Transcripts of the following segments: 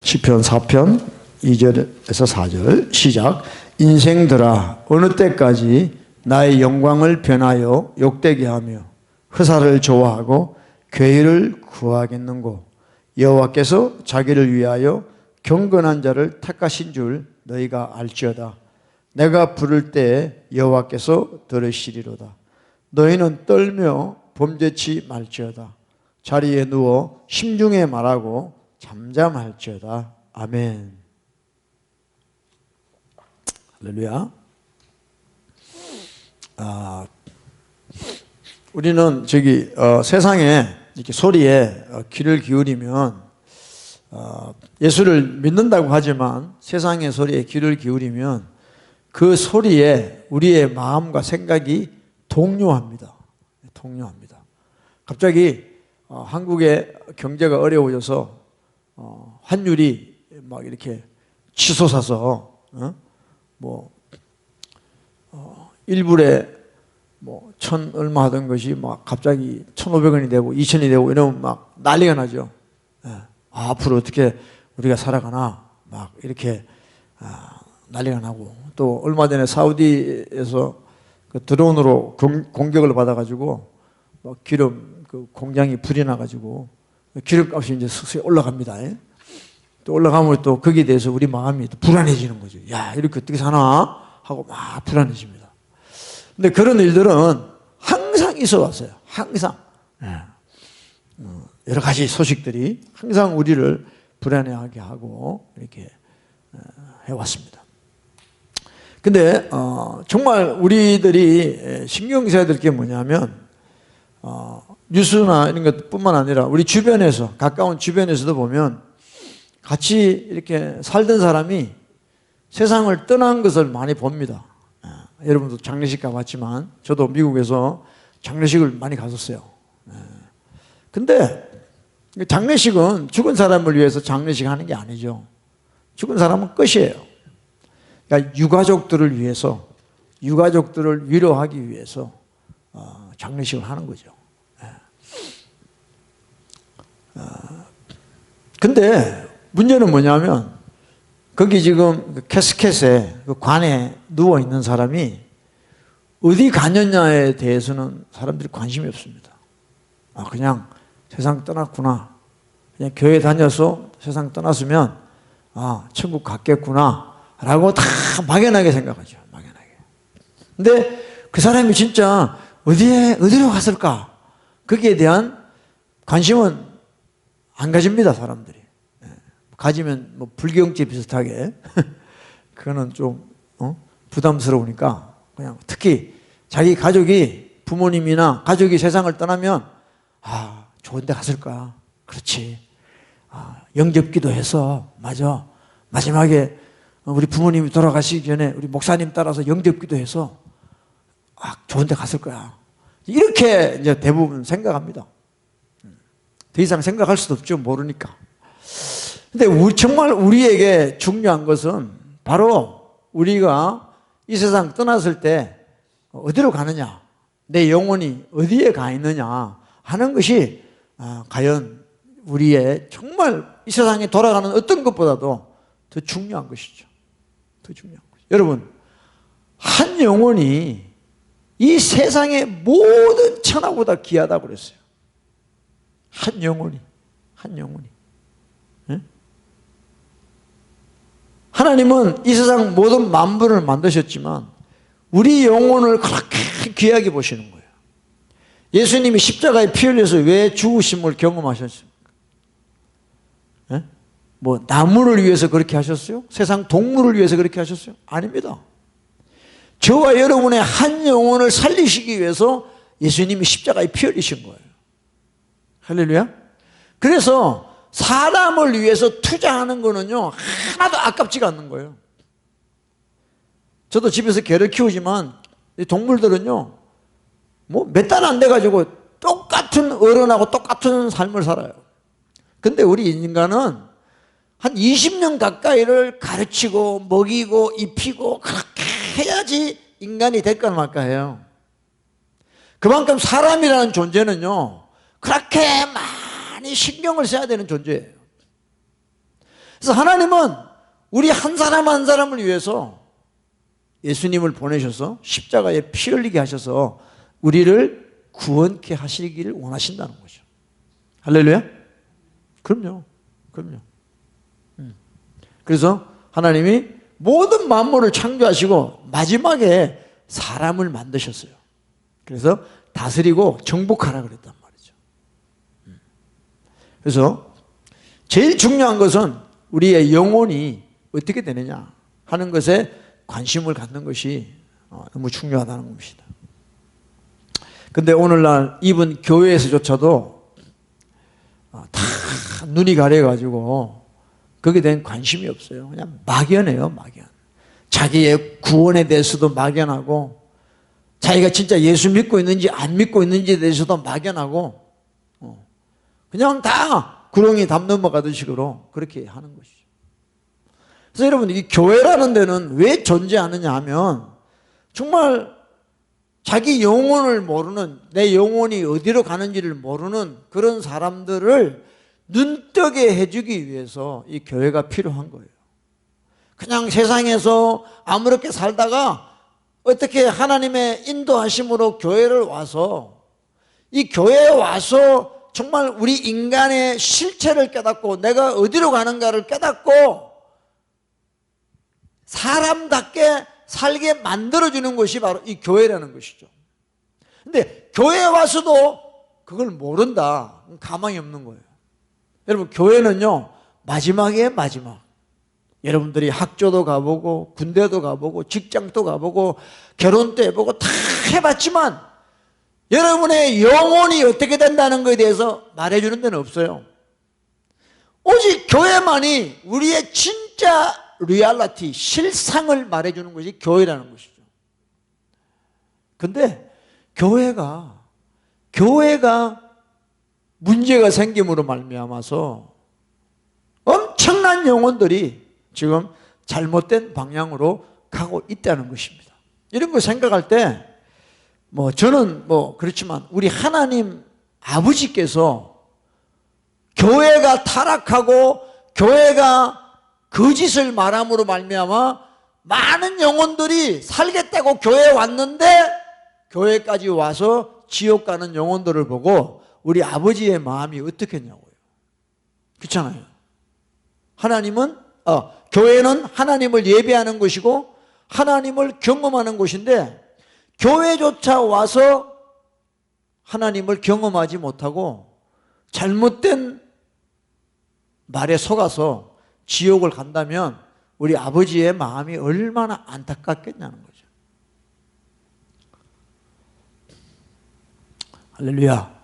시편 4편 2절에서 4절 시작. 인생들아 어느 때까지 나의 영광을 변하여 욕되게 하며 허사를 좋아하고 괴를 구하겠는고. 여호와께서 자기를 위하여 경건한 자를 택하신 줄 너희가 알지어다. 내가 부를 때에 여호와께서 들으시리로다. 너희는 떨며 범죄치 말지어다. 자리에 누워 심중에 말하고 잠잠할지어다. 아멘. 할렐루야. 우리는 세상에 이렇게 소리에 귀를 기울이면 예수를 믿는다고 하지만 세상의 소리에 귀를 기울이면 그 소리에 우리의 마음과 생각이 동요합니다. 동요합니다. 갑자기 한국의 경제가 어려워져서 환율이 막 이렇게 치솟아서 1불에 1,000 얼마 하던 것이 막 갑자기 1,500원이 되고 2,000이 되고 이러면 막 난리가 나죠. 앞으로 어떻게 우리가 살아가나 막 이렇게 난리가 나고, 또 얼마 전에 사우디에서 그 드론으로 공격을 받아가지고 기름 공장이 불이 나가지고 기름값이 이제 서서히 올라갑니다. 또 올라가면 또 거기에 대해서 우리 마음이 또 불안해지는 거죠. 야, 이렇게 어떻게 사나 하고 막 불안해집니다. 근데 그런 일들은 항상 있어 왔어요. 항상. 여러 가지 소식들이 항상 우리를 불안해하게 하고 이렇게 해왔습니다. 근데 정말 우리들이 신경 써야 될 게 뭐냐면 뉴스나 이런 것뿐만 아니라 우리 주변에서, 가까운 주변에서도 보면 같이 이렇게 살던 사람이 세상을 떠난 것을 많이 봅니다. 여러분도 장례식 가봤지만 저도 미국에서 장례식을 많이 갔었어요. 근데 장례식은 죽은 사람을 위해서 장례식 하는 게 아니죠. 죽은 사람은 끝이에요. 그러니까 유가족들을 위해서, 유가족들을 위로하기 위해서 장례식을 하는 거죠. 근데 문제는 뭐냐면 거기 지금 그 캐스켓에, 그 관에 누워 있는 사람이 어디 가느냐에 대해서는 사람들이 관심이 없습니다. 그냥 세상 떠났구나, 그냥 교회 다녀서 세상 떠났으면 천국 갔겠구나 라고 다 막연하게 생각하죠. 막연하게. 근데 그 사람이 진짜 어디로 갔을까? 거기에 대한 관심은 안 가집니다, 사람들이. 가지면 불경죄 비슷하게 그거는 좀 부담스러우니까, 그냥 특히 자기 가족이, 부모님이나 가족이 세상을 떠나면 좋은 데 갔을 거야. 그렇지. 영접기도 해서, 맞아, 마지막에 우리 부모님이 돌아가시기 전에 우리 목사님 따라서 영접기도 해서 좋은 데 갔을 거야. 이렇게 이제 대부분 생각합니다. 더 이상 생각할 수도 없죠, 모르니까. 근데 정말 우리에게 중요한 것은 바로 우리가 이 세상 떠났을 때 어디로 가느냐, 내 영혼이 어디에 가 있느냐 하는 것이 과연 우리의 정말 이 세상에 돌아가는 어떤 것보다도 더 중요한 것이죠. 더 중요한 것이죠. 여러분, 한 영혼이 이 세상의 모든 천하보다 귀하다고 그랬어요. 한 영혼이. 하나님은 이 세상 모든 만물을 만드셨지만 우리 영혼을 그렇게 귀하게 보시는 거예요. 예수님이 십자가에 피 흘려서 왜 죽으심을 경험하셨습니까? 나무를 위해서 그렇게 하셨어요? 세상 동물을 위해서 그렇게 하셨어요? 아닙니다. 저와 여러분의 한 영혼을 살리시기 위해서 예수님이 십자가에 피 흘리신 거예요. 할렐루야. 그래서 사람을 위해서 투자하는 거는요, 하나도 아깝지가 않는 거예요. 저도 집에서 개를 키우지만 이 동물들은요, 몇 달 안 돼가지고 똑같은 어른하고 똑같은 삶을 살아요. 근데 우리 인간은 한 20년 가까이를 가르치고 먹이고 입히고 그렇게 해야지 인간이 될까 말까 해요. 그만큼 사람이라는 존재는요, 그렇게 많이 신경을 써야 되는 존재예요. 그래서 하나님은 우리 한 사람 한 사람을 위해서 예수님을 보내셔서 십자가에 피 흘리게 하셔서 우리를 구원케 하시기를 원하신다는 거죠. 할렐루야? 그럼요. 그래서 하나님이 모든 만물을 창조하시고 마지막에 사람을 만드셨어요. 그래서 다스리고 정복하라 그랬단 말이죠. 그래서 제일 중요한 것은 우리의 영혼이 어떻게 되느냐 하는 것에 관심을 갖는 것이 너무 중요하다는 겁니다. 근데 오늘날 이분 교회에서조차도 다 눈이 가려가지고 거기에 대한 관심이 없어요. 그냥 막연해요, 막연. 자기의 구원에 대해서도 막연하고, 자기가 진짜 예수 믿고 있는지 안 믿고 있는지에 대해서도 막연하고, 그냥 다 구렁이 담 넘어가던 식으로 그렇게 하는 것이죠. 그래서 여러분, 이 교회라는 데는 왜 존재하느냐 하면, 정말 자기 영혼을 모르는, 내 영혼이 어디로 가는지를 모르는 그런 사람들을 눈뜨게 해주기 위해서 이 교회가 필요한 거예요. 그냥 세상에서 아무렇게 살다가 어떻게 하나님의 인도하심으로 교회를 와서, 이 교회에 와서 정말 우리 인간의 실체를 깨닫고 내가 어디로 가는가를 깨닫고 사람답게 살게 만들어주는 것이 바로 이 교회라는 것이죠. 근데 교회에 와서도 그걸 모른다, 가망이 없는 거예요. 여러분, 교회는요, 마지막에 마지막. 여러분들이 학교도 가보고 군대도 가보고 직장도 가보고 결혼도 해보고 다 해봤지만 여러분의 영혼이 어떻게 된다는 것에 대해서 말해주는 데는 없어요. 오직 교회만이 우리의 진짜 리얼리티, 실상을 말해주는 것이 교회라는 것이죠. 근데 교회가 문제가 생김으로 말미암아서 엄청난 영혼들이 지금 잘못된 방향으로 가고 있다는 것입니다. 이런 거 생각할 때 저는 그렇지만 우리 하나님 아버지께서 교회가 타락하고 교회가 거짓을 말함으로 말미암아 많은 영혼들이 살겠다고 교회에 왔는데 교회까지 와서 지옥 가는 영혼들을 보고 우리 아버지의 마음이 어떻겠냐고요. 그렇잖아요. 교회는 하나님을 예배하는 것이고 하나님을 경험하는 곳인데 교회조차 와서 하나님을 경험하지 못하고 잘못된 말에 속아서 지옥을 간다면 우리 아버지의 마음이 얼마나 안타깝겠냐는 거죠. 할렐루야.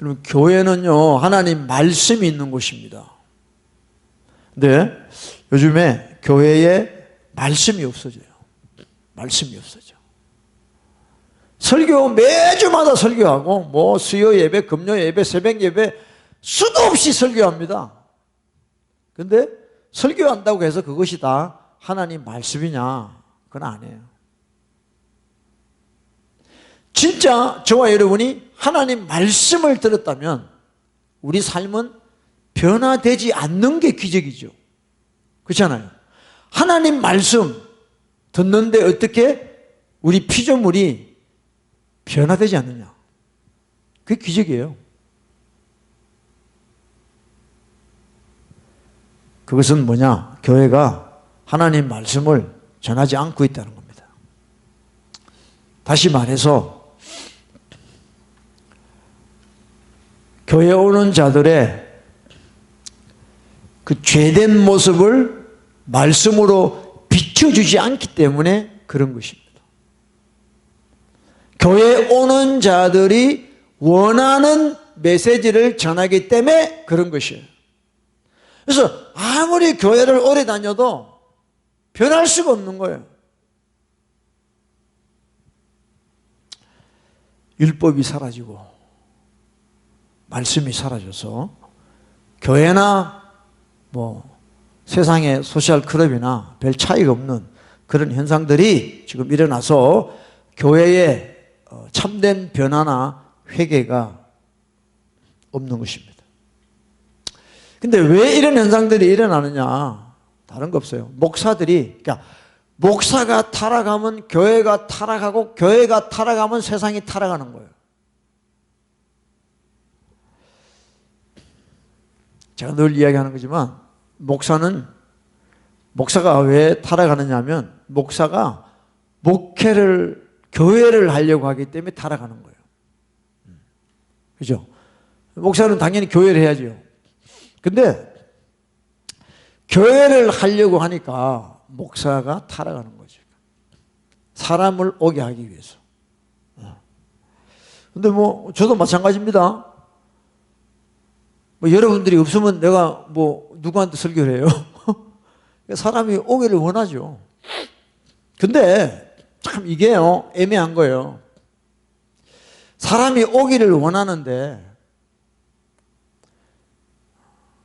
여러분, 교회는요, 하나님 말씀이 있는 곳입니다. 근데 요즘에 교회에 말씀이 없어져요. 말씀이 없어져. 설교 매주마다 설교하고 수요 예배, 금요 예배, 새벽 예배 수도 없이 설교합니다. 근데 설교한다고 해서 그것이 다 하나님 말씀이냐? 그건 아니에요. 진짜 저와 여러분이 하나님 말씀을 들었다면 우리 삶은 변화되지 않는 게 기적이죠. 그렇잖아요. 하나님 말씀 듣는데 어떻게 우리 피조물이 변화되지 않느냐? 그게 기적이에요. 그것은 뭐냐? 교회가 하나님 말씀을 전하지 않고 있다는 겁니다. 다시 말해서 교회에 오는 자들의 그 죄된 모습을 말씀으로 비춰주지 않기 때문에 그런 것입니다. 교회에 오는 자들이 원하는 메시지를 전하기 때문에 그런 것이에요. 그래서 아무리 교회를 오래 다녀도 변할 수가 없는 거예요. 율법이 사라지고 말씀이 사라져서 교회나 세상의 소셜 클럽이나 별 차이가 없는 그런 현상들이 지금 일어나서 교회에 참된 변화나 회개가 없는 것입니다. 근데 왜 이런 현상들이 일어나느냐? 다른 거 없어요. 목사들이, 그러니까 목사가 타락하면 교회가 타락하고 교회가 타락하면 세상이 타락하는 거예요. 제가 늘 이야기하는 거지만 목사가 왜 타락하느냐 하면 목사가 목회를 교회를 하려고 하기 때문에 타락하는 거예요. 그죠? 목사는 당연히 교회를 해야죠. 근데 교회를 하려고 하니까 목사가 타락하는 거죠. 사람을 오게 하기 위해서. 근데 뭐 저도 마찬가지입니다. 뭐 여러분들이 없으면 내가 뭐 누구한테 설교를 해요? 사람이 오기를 원하죠. 근데 참 이게요, 애매한 거예요. 사람이 오기를 원하는데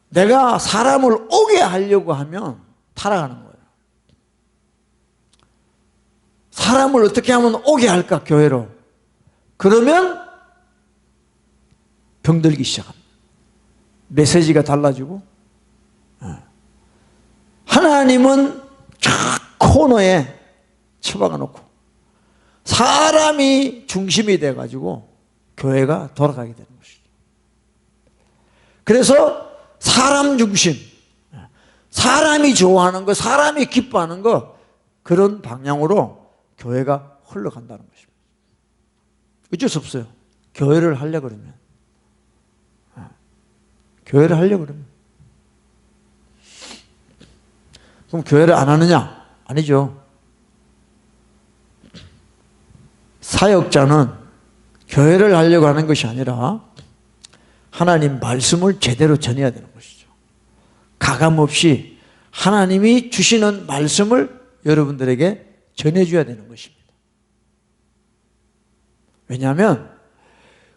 내가 사람을 오게 하려고 하면 타락하는 거예요. 사람을 어떻게 하면 오게 할까, 교회로? 그러면 병들기 시작합니다. 메시지가 달라지고. 하나님은 쫙 코너에 처박아 놓고 사람이 중심이 돼가지고 교회가 돌아가게 되는 것이죠. 그래서 사람 중심, 사람이 좋아하는 거, 사람이 기뻐하는 거, 그런 방향으로 교회가 흘러간다는 것입니다. 어쩔 수 없어요. 교회를 하려고 그러면. 교회를 하려고 그러면. 그럼 교회를 안 하느냐? 아니죠. 사역자는 교회를 하려고 하는 것이 아니라 하나님 말씀을 제대로 전해야 되는 것이죠. 가감없이 하나님이 주시는 말씀을 여러분들에게 전해줘야 되는 것입니다. 왜냐하면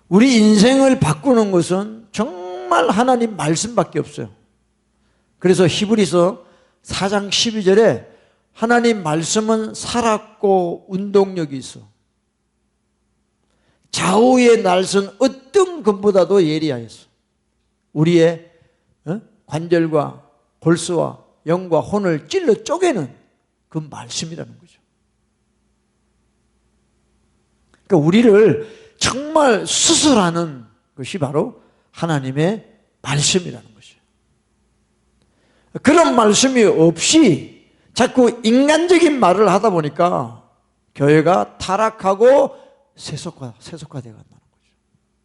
우리 인생을 바꾸는 것은 정말 하나님 말씀밖에 없어요. 그래서 히브리서 4장 12절에 하나님 말씀은 살았고 운동력이 있어. 좌우의 날선 어떤 것보다도 예리하였어. 우리의 관절과 골수와 영과 혼을 찔러 쪼개는 그 말씀이라는 거죠. 그러니까 우리를 정말 수술하는 것이 바로 하나님의 말씀이라는 것이에요. 그런 말씀이 없이 자꾸 인간적인 말을 하다 보니까 교회가 타락하고 세속화되어 간다는 거죠.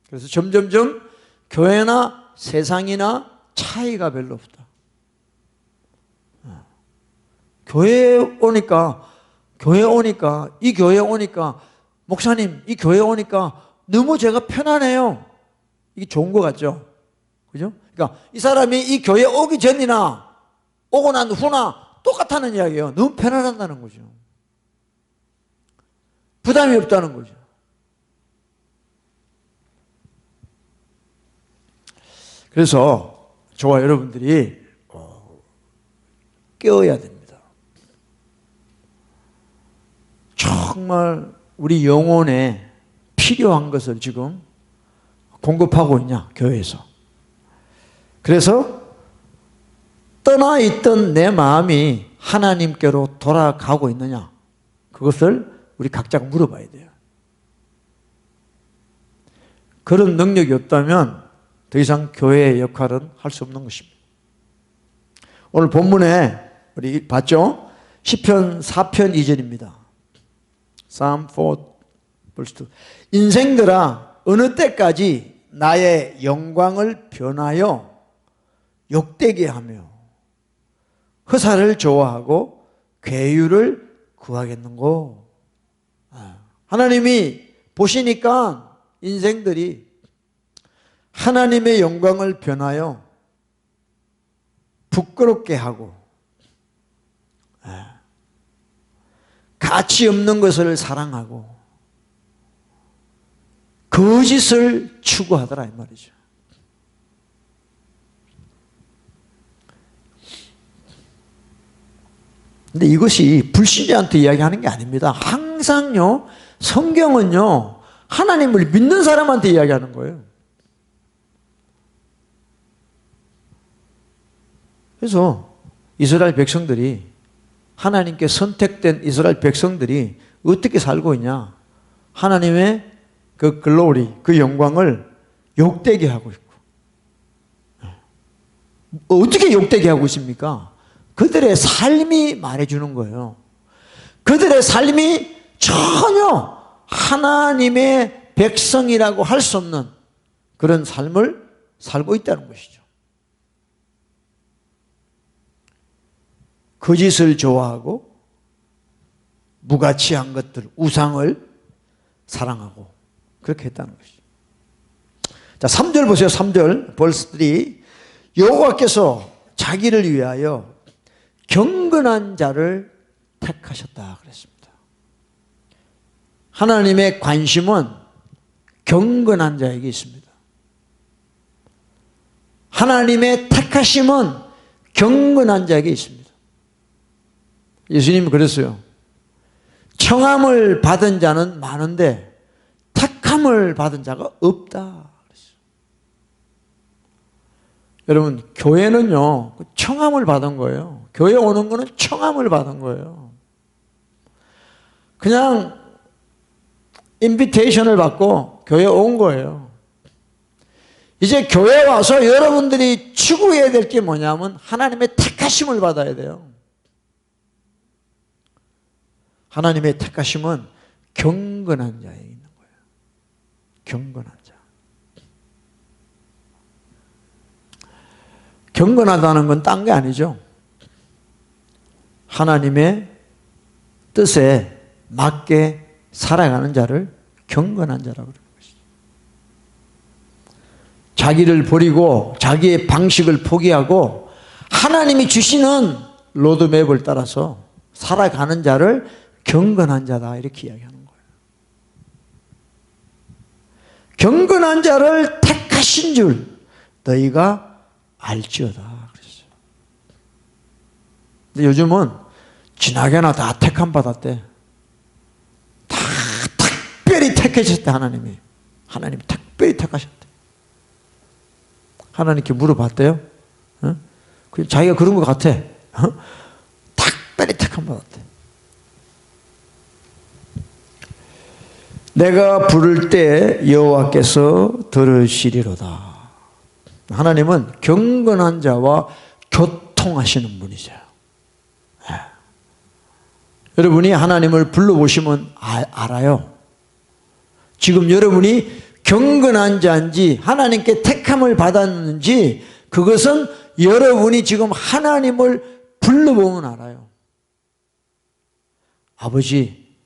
그래서 점점점 교회나 세상이나 차이가 별로 없다. 교회에 오니까 이 교회에 오니까 목사님 이 교회에 오니까 너무 제가 편안해요. 이게 좋은 것 같죠? 그죠? 그러니까 이 사람이 이 교회에 오기 전이나 오고 난 후나 똑같다는 이야기예요. 너무 편안하다는 거죠. 부담이 없다는 거죠. 그래서 저와 여러분들이 깨어야 됩니다. 정말 우리 영혼에 필요한 것을 지금 공급하고 있냐, 교회에서. 그래서 떠나 있던 내 마음이 하나님께로 돌아가고 있느냐, 그것을 우리 각자가 물어봐야 돼요. 그런 능력이 없다면 더 이상 교회의 역할은 할 수 없는 것입니다. 오늘 본문에 우리 봤죠? 시편 4편 2절입니다. Psalm 4 verse 2. 인생들아 어느 때까지 나의 영광을 변하여 욕되게 하며 허사를 좋아하고 괴유를 구하겠는고. 하나님이 보시니까 인생들이 하나님의 영광을 변하여 부끄럽게 하고 가치 없는 것을 사랑하고 거짓을 추구하더라 이 말이죠. 근데 이것이 불신자한테 이야기하는 게 아닙니다. 항상요, 성경은요, 하나님을 믿는 사람한테 이야기하는 거예요. 그래서 이스라엘 백성들이, 하나님께 선택된 이스라엘 백성들이 어떻게 살고 있냐? 하나님의 그 글로리, 그 영광을 욕되게 하고 있고. 어떻게 욕되게 하고 있습니까? 그들의 삶이 말해주는 거예요. 그들의 삶이 전혀 하나님의 백성이라고 할 수 없는 그런 삶을 살고 있다는 것이죠. 거짓을 좋아하고 무가치한 것들, 우상을 사랑하고 그렇게 했다는 것이죠. 자, 3절 보세요. 3절 verse 3. 여호와께서 자기를 위하여 경건한 자를 택하셨다 그랬습니다. 하나님의 관심은 경건한 자에게 있습니다. 하나님의 택하심은 경건한 자에게 있습니다. 예수님은 그랬어요. 청함을 받은 자는 많은데 택함을 받은 자가 없다 그랬어요. 여러분, 교회는요 청함을 받은 거예요. 교회 오는 거는 청함을 받은 거예요. 그냥 인비테이션을 받고 교회 온 거예요. 이제 교회 와서 여러분들이 추구해야 될 게 뭐냐면 하나님의 택하심을 받아야 돼요. 하나님의 택하심은 경건한 자에 있는 거예요. 경건한 자. 경건하다는 건 딴 게 아니죠. 하나님의 뜻에 맞게 살아가는 자를 경건한 자라고 그러는 것이죠. 자기를 버리고 자기의 방식을 포기하고 하나님이 주시는 로드맵을 따라서 살아가는 자를 경건한 자다 이렇게 이야기하는 거예요. 경건한 자를 택하신 줄 너희가 알지어다 그랬어요. 근데 요즘은 지나게나 다 택함 받았대. 다 특별히 택하셨대. 하나님이 특별히 택하셨대. 하나님께 물어봤대요. 어? 자기가 그런 것 같아. 어? 특별히 택함 받았대. 내가 부를 때 여호와께서 들으시리로다. 하나님은 경건한 자와 교통하시는 분이죠. 네. 여러분이 하나님을 불러보시면 알아요. 지금 여러분이 경건한 자인지 하나님께 택함을 받았는지 그것은 여러분이 지금 하나님을 불러보면 알아요. 아버지,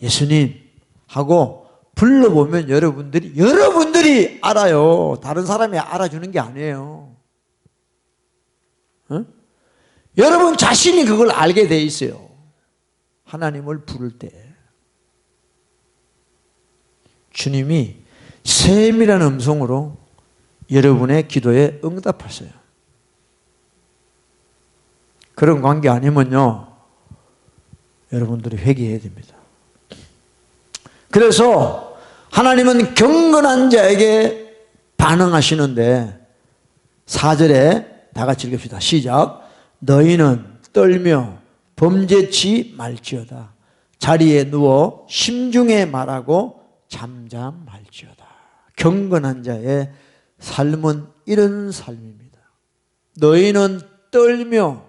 예수님 하고 불러보면 여러분들이 알아요. 다른 사람이 알아주는 게 아니에요. 어? 여러분 자신이 그걸 알게 돼 있어요. 하나님을 부를 때 주님이 세밀한 음성으로 여러분의 기도에 응답하세요. 그런 관계 아니면요 여러분들이 회개해야 됩니다. 그래서 하나님은 경건한 자에게 반응하시는데 4절에 다 같이 읽읍시다. 시작. 너희는 떨며 범죄치 말지어다. 자리에 누워 심중에 말하고 잠잠할지어다. 경건한 자의 삶은 이런 삶입니다. 너희는 떨며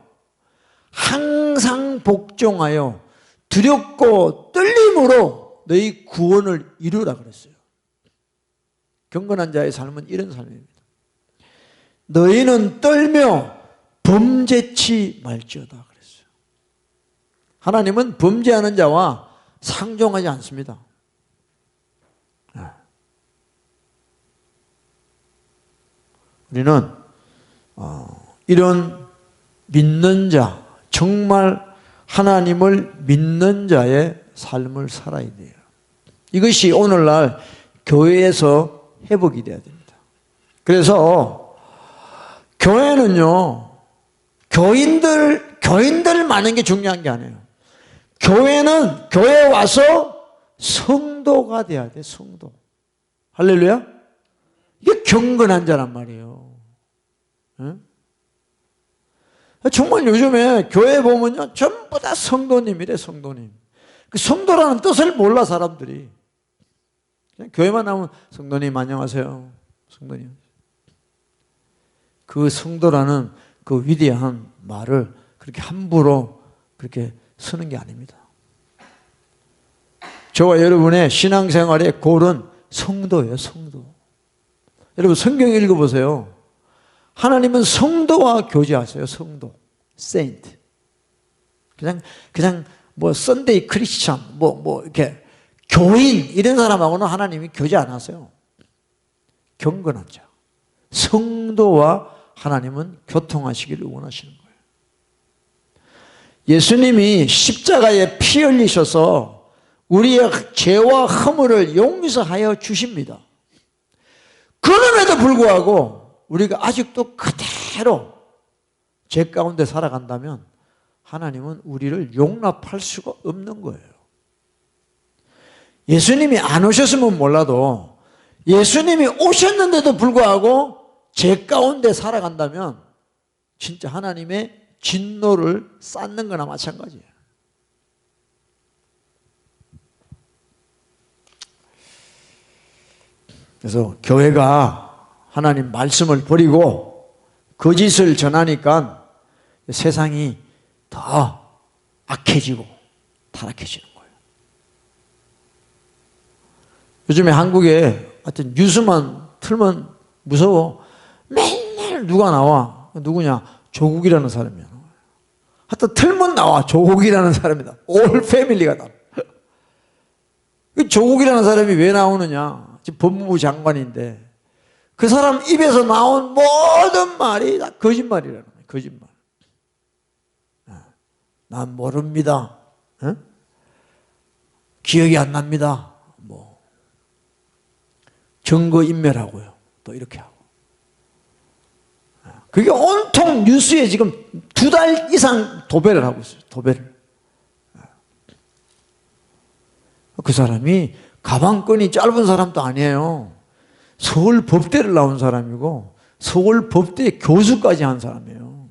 항상 복종하여 두렵고 떨림으로 너희 구원을 이루라 그랬어요. 경건한 자의 삶은 이런 삶입니다. 너희는 떨며 범죄치 말지어다 그랬어요. 하나님은 범죄하는 자와 상종하지 않습니다. 우리는 이런 믿는 자, 정말 하나님을 믿는 자의 삶을 살아야 돼요. 이것이 오늘날 교회에서 회복이 돼야 됩니다. 그래서 교회는요, 교인들 많은 게 중요한 게 아니에요. 교회는 교회에 와서 성도가 돼야 돼, 성도. 할렐루야? 이게 경건한 자란 말이에요. 응? 정말 요즘에 교회 보면요, 전부 다 성도님이래, 성도님. 그 성도라는 뜻을 몰라, 사람들이. 그냥 교회만 나오면 성도님 안녕하세요. 성도님. 그 성도라는 그 위대한 말을 그렇게 함부로 그렇게 쓰는 게 아닙니다. 저와 여러분의 신앙생활의 골은 성도예요, 성도. 여러분 성경 읽어보세요. 하나님은 성도와 교제하세요, 성도. 세인트. 그냥 뭐 썬데이 크리스천, 뭐 이렇게 교인 이런 사람하고는 하나님이 교제 안 하세요. 경건한 자. 성도와 하나님은 교통하시기를 원하시는 거예요. 예수님이 십자가에 피 흘리셔서 우리의 죄와 허물을 용서하여 주십니다. 그럼에도 불구하고 우리가 아직도 그대로 죄 가운데 살아간다면 하나님은 우리를 용납할 수가 없는 거예요. 예수님이 안 오셨으면 몰라도 예수님이 오셨는데도 불구하고 죄 가운데 살아간다면 진짜 하나님의 진노를 쌓는 거나 마찬가지예요. 그래서 교회가 하나님 말씀을 버리고 거짓을 전하니까 세상이 더 악해지고 타락해지는 거예요. 요즘에 한국에 하여튼 뉴스만 틀면 무서워. 맨날 누가 나와. 누구냐? 조국이라는 사람이야. 하여튼 틀면 나와. 조국이라는 사람이다. 올 패밀리가 다. 조국이라는 사람이 왜 나오느냐? 지금 법무부 장관인데 그 사람 입에서 나온 모든 말이 다 거짓말이라는 거예요. 거짓말. 난 모릅니다. 기억이 안 납니다. 뭐 증거인멸하고요. 또 이렇게 하고. 그게 온통 뉴스에 지금 2달 이상 도배를 하고 있어요. 도배를. 그 사람이 가방끈이 짧은 사람도 아니에요. 서울 법대를 나온 사람이고 서울 법대 교수까지 한 사람이에요.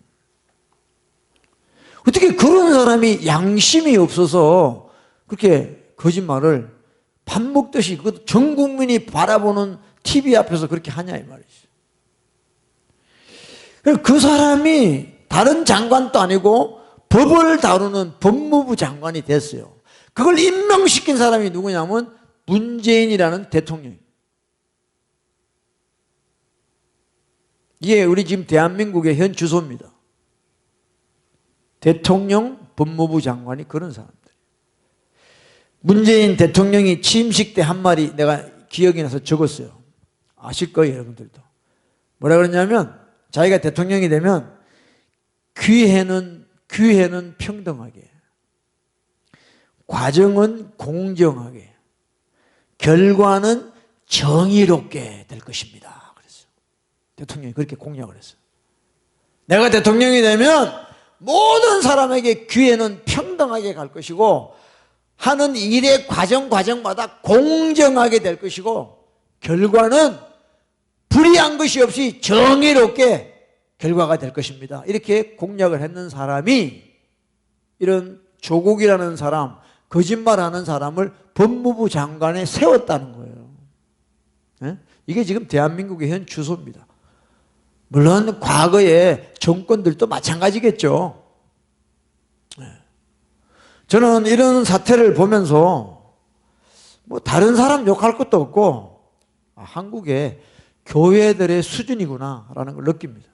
어떻게 그런 사람이 양심이 없어서 그렇게 거짓말을 밥 먹듯이 전 국민이 바라보는 TV 앞에서 그렇게 하냐 이 말이죠. 그 사람이 다른 장관도 아니고 법을 다루는 법무부 장관이 됐어요. 그걸 임명시킨 사람이 누구냐면 문재인이라는 대통령. 이게 우리 지금 대한민국의 현 주소입니다. 대통령, 법무부 장관이 그런 사람들. 문재인 대통령이 취임식 때 한 말이 내가 기억이 나서 적었어요. 아실 거예요, 여러분들도. 뭐라 그러냐면 자기가 대통령이 되면 기회는 평등하게, 과정은 공정하게, 결과는 정의롭게 될 것입니다. 그랬어요. 대통령이 그렇게 공약을 했어요. 내가 대통령이 되면 모든 사람에게 기회는 평등하게 갈 것이고 하는 일의 과정마다 공정하게 될 것이고 결과는 불이한 것이 없이 정의롭게 결과가 될 것입니다. 이렇게 공약을 했는 사람이 이런 조국이라는 사람, 거짓말하는 사람을 법무부 장관에 세웠다는 거예요. 네? 이게 지금 대한민국의 현 주소입니다. 물론 과거의 정권들도 마찬가지겠죠. 네. 저는 이런 사태를 보면서 뭐 다른 사람 욕할 것도 없고 한국의 교회들의 수준이구나라는 걸 느낍니다.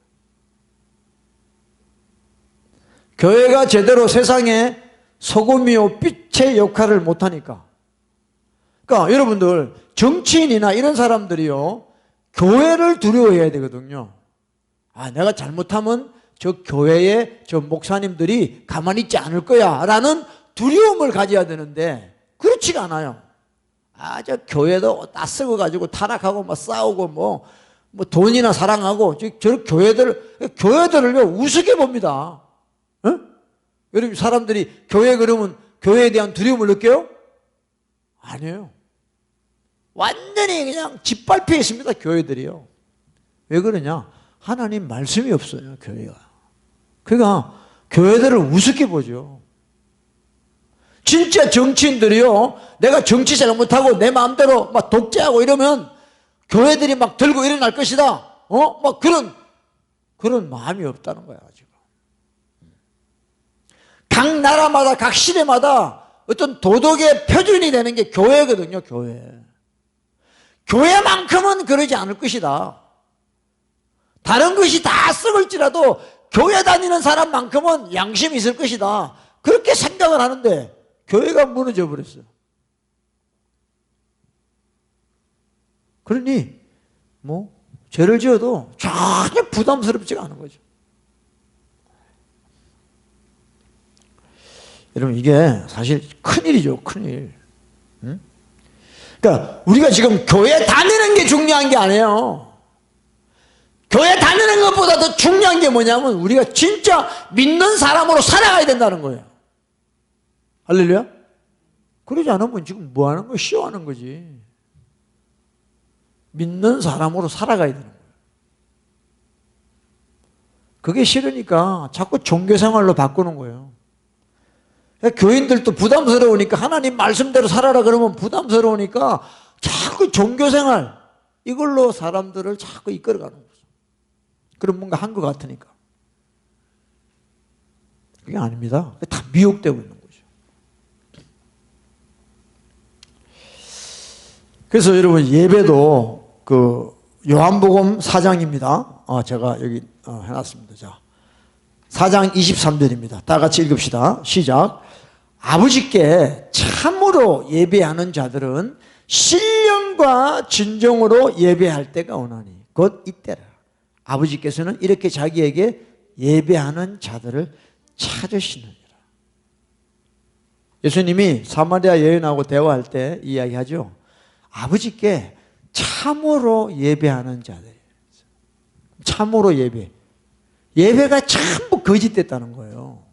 교회가 제대로 세상에 소금이요 빛의 역할을 못하니까. 그러니까 여러분들 정치인이나 이런 사람들이요 교회를 두려워해야 되거든요. 내가 잘못하면 저 교회의 저 목사님들이 가만히 있지 않을 거야 라는 두려움을 가져야 되는데 그렇지가 않아요. 저 교회도 따쓰고 가지고 타락하고 막 싸우고 뭐 돈이나 사랑하고 저 교회들을요 우습게 봅니다. 여러분 사람들이 교회 그러면 교회에 대한 두려움을 느껴요? 아니에요. 완전히 그냥 짓밟혀 있습니다. 교회들이요. 왜 그러냐? 하나님 말씀이 없어요. 교회가. 그러니까 교회들을 우습게 보죠. 진짜 정치인들이요, 내가 정치 잘못하고 내 마음대로 막 독재하고 이러면 교회들이 막 들고 일어날 것이다. 막 그런 마음이 없다는 거야, 지금. 각 나라마다, 각 시대마다 어떤 도덕의 표준이 되는 게 교회거든요, 교회. 교회만큼은 그러지 않을 것이다. 다른 것이 다 썩을지라도 교회 다니는 사람만큼은 양심이 있을 것이다. 그렇게 생각을 하는데 교회가 무너져 버렸어요. 그러니 뭐 죄를 지어도 전혀 부담스럽지가 않은 거죠. 여러분, 이게 사실 큰일이죠, 큰일. 응? 그러니까 우리가 지금 교회 다니는 게 중요한 게 아니에요. 교회 다니는 것보다 더 중요한 게 뭐냐면 우리가 진짜 믿는 사람으로 살아가야 된다는 거예요. 할렐루야? 그러지 않으면 지금 뭐 하는 거야? 쇼하는 거지. 믿는 사람으로 살아가야 되는 거예요. 그게 싫으니까 자꾸 종교생활로 바꾸는 거예요. 교인들도 부담스러우니까 하나님 말씀대로 살아라 그러면 부담스러우니까 자꾸 종교생활 이걸로 사람들을 자꾸 이끌어가는 거죠. 그럼 뭔가 한 것 같으니까. 그게 아닙니다. 다 미혹되고 있는 거죠. 그래서 여러분, 예배도 그 요한복음 4장입니다. 제가 여기 해놨습니다. 자, 4장 23절입니다. 다 같이 읽읍시다. 시작. 아버지께 참으로 예배하는 자들은 신령과 진정으로 예배할 때가 오나니 곧 이때라. 아버지께서는 이렇게 자기에게 예배하는 자들을 찾으시느니라. 예수님이 사마리아 여인하고 대화할 때 이야기하죠. 아버지께 참으로 예배하는 자들. 참으로 예배. 예배가 전부 거짓됐다는 거예요.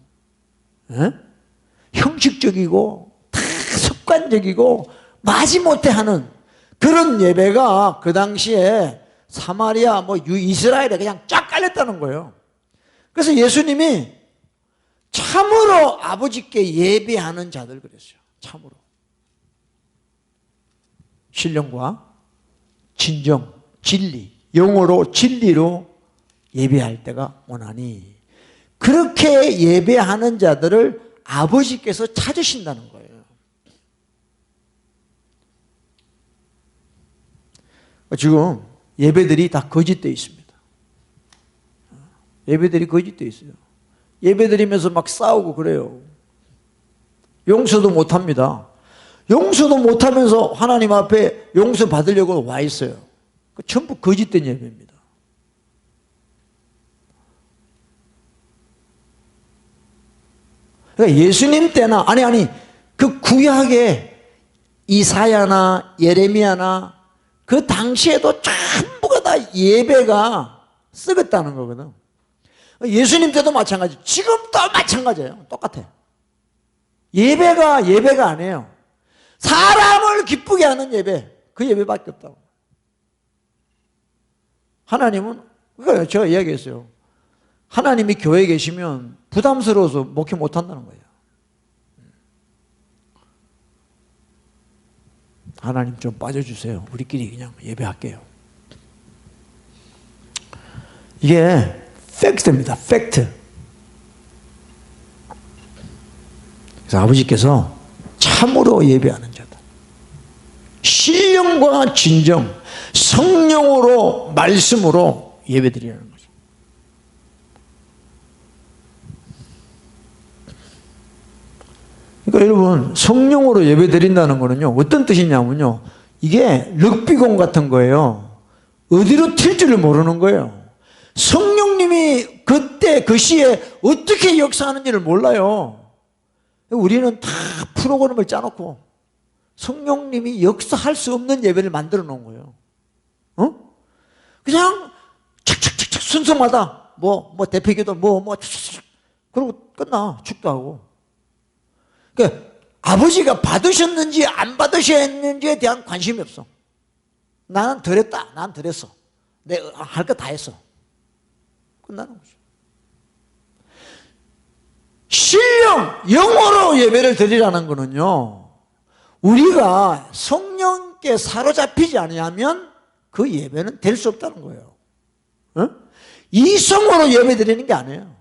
에? 형식적이고 다 습관적이고 마지못해 하는 그런 예배가 그 당시에 사마리아 이스라엘에 그냥 쫙 깔렸다는 거예요. 그래서 예수님이 참으로 아버지께 예배하는 자들 그랬어요. 참으로. 신령과 진정, 진리, 영어로 진리로 예배할 때가 오나니 그렇게 예배하는 자들을 아버지께서 찾으신다는 거예요. 지금 예배들이 다 거짓되어 있습니다. 예배들이 거짓되어 있어요. 예배드리면서 막 싸우고 그래요. 용서도 못합니다. 용서도 못하면서 하나님 앞에 용서 받으려고 와 있어요. 전부 거짓된 예배입니다. 그러니까 예수님 때나 그 구약의 이사야나 예레미야나 그 당시에도 전부가 다 예배가 썩었다는 거거든. 예수님 때도 마찬가지, 지금도 마찬가지예요. 똑같아. 예배가 아니에요. 사람을 기쁘게 하는 예배, 그 예배밖에 없다고. 하나님은, 그러니까 제가 이야기했어요. 하나님이 교회에 계시면 부담스러워서 목회 못한다는 거예요. 하나님 좀 빠져주세요. 우리끼리 그냥 예배할게요. 이게 팩트입니다. 팩트. 그래서 아버지께서 참으로 예배하는 자다. 신령과 진정, 성령으로 말씀으로 예배드리라는 거죠. 그러니까 여러분, 성령으로 예배드린다는 거는요, 어떤 뜻이냐면요, 이게 럭비공 같은 거예요. 어디로 튈지를 모르는 거예요. 성령님이 그때 그 시에 어떻게 역사하는지를 몰라요. 우리는 다 프로그램을 짜놓고 성령님이 역사할 수 없는 예배를 만들어 놓은 거예요. 그냥 착착착착 순서마다 대표기도 그러고 끝나. 축도하고. 그러니까 아버지가 받으셨는지 안 받으셨는지에 대한 관심이 없어. 나는 드렸다. 난 드렸어. 내가 할 거 다 했어. 끝나는 거죠. 영으로 예배를 드리라는 거는요, 우리가 성령께 사로잡히지 않으면 그 예배는 될 수 없다는 거예요. 어? 이성으로 예배 드리는 게 아니에요.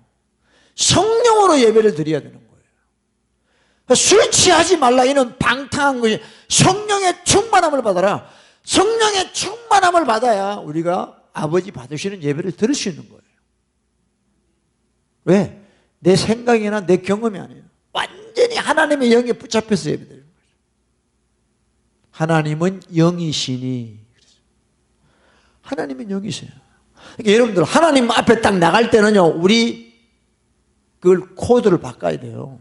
성령으로 예배를 드려야 되는 거예요. 술 취하지 말라, 이는 방탕한 것이. 성령의 충만함을 받아라. 성령의 충만함을 받아야 우리가 아버지 받으시는 예배를 들을 수 있는 거예요. 왜? 내 생각이나 내 경험이 아니에요. 완전히 하나님의 영에 붙잡혀서 예배드리는 거죠. 하나님은 영이시니. 하나님은 영이세요. 그러니까 여러분들 하나님 앞에 딱 나갈 때는요, 우리 그걸 코드를 바꿔야 돼요.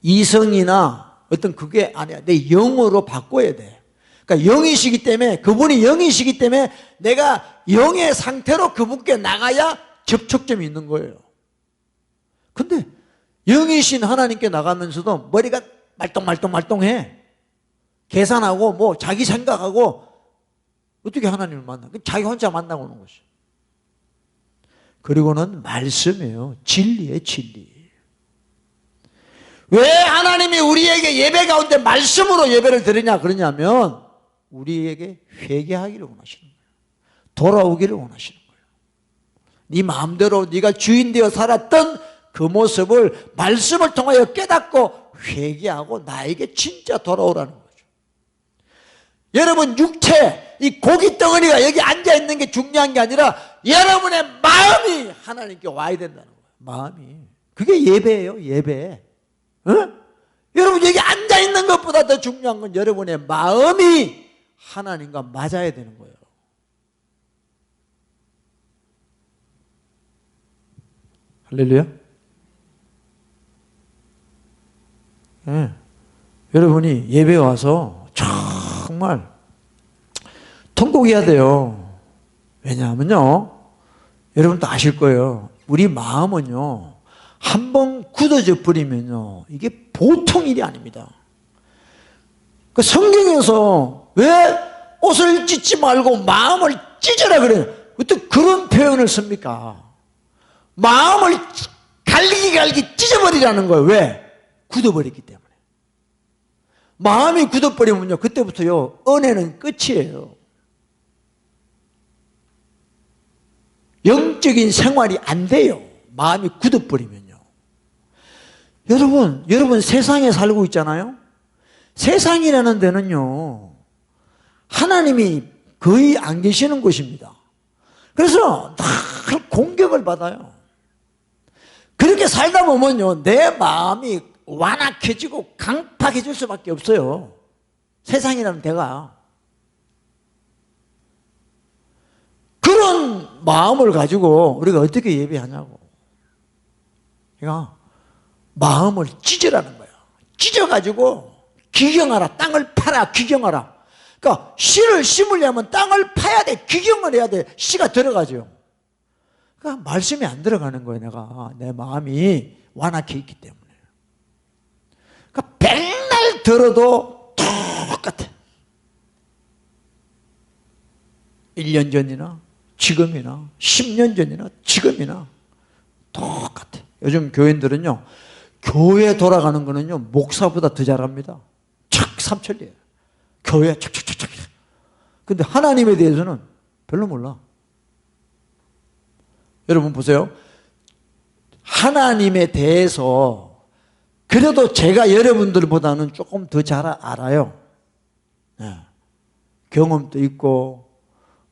이성이나 어떤 그게 아니야. 내 영으로 바꿔야 돼. 그러니까 영이시기 때문에, 그분이 영이시기 때문에 내가 영의 상태로 그분께 나가야 접촉점이 있는 거예요. 근데 영이신 하나님께 나가면서도 머리가 말똥말똥해. 계산하고 뭐 자기 생각하고 어떻게 하나님을 만나? 자기 혼자 만나고 오는 것이죠. 그리고는 말씀이에요. 진리예요, 진리. 왜 하나님이 우리에게 예배 가운데 말씀으로 예배를 드리냐 그러냐면, 우리에게 회개하기를 원하시는 거예요. 돌아오기를 원하시는 거예요. 네 마음대로 네가 주인 되어 살았던 그 모습을 말씀을 통하여 깨닫고 회개하고 나에게 진짜 돌아오라는 거죠. 여러분, 육체, 이 고기 덩어리가 여기 앉아있는 게 중요한 게 아니라 여러분의 마음이 하나님께 와야 된다는 거예요. 마음이. 그게 예배예요, 예배. 어? 여러분, 여기 앉아있는 것보다 더 중요한 건 여러분의 마음이 하나님과 맞아야 되는 거예요. 할렐루야. 네. 여러분이 예배 와서 정말 통곡해야 돼요. 왜냐하면요, 여러분도 아실 거예요. 우리 마음은요, 한번 굳어져 버리면요, 이게 보통 일이 아닙니다. 그 성경에서 왜 옷을 찢지 말고 마음을 찢어라 그래요? 어떻게 그런 표현을 씁니까? 마음을 갈기 찢어버리라는 거예요. 왜? 굳어버렸기 때문에. 마음이 굳어버리면요, 그때부터요, 은혜는 끝이에요. 영적인 생활이 안 돼요. 마음이 굳어버리면요. 여러분 세상에 살고 있잖아요. 세상이라는 데는요, 하나님이 거의 안 계시는 곳입니다. 그래서 늘 공격을 받아요. 그렇게 살다 보면요, 내 마음이 완악해지고 강팍해질 수밖에 없어요. 세상이라는 데가. 그런 마음을 가지고 우리가 어떻게 예배하냐고. 그러니까 마음을 찢으라는 거예요. 찢어가지고 기경하라. 땅을 파라. 기경하라. 그러니까 씨를 심으려면 땅을 파야 돼. 기경을 해야 돼. 씨가 들어가죠. 그러니까 말씀이 안 들어가는 거예요. 내 마음이 완악해 있기 때문에. 그러니까 백날 들어도 똑같아. 1년 전이나 지금이나 10년 전이나 지금이나 똑같아. 요즘 교인들은요, 교회 돌아가는 거는요, 목사보다 더 잘합니다. 착 삼천리예요. 교회 착착착착. 근데 하나님에 대해서는 별로 몰라. 여러분 보세요. 하나님에 대해서 그래도 제가 여러분들보다는 조금 더 잘 알아요. 네. 경험도 있고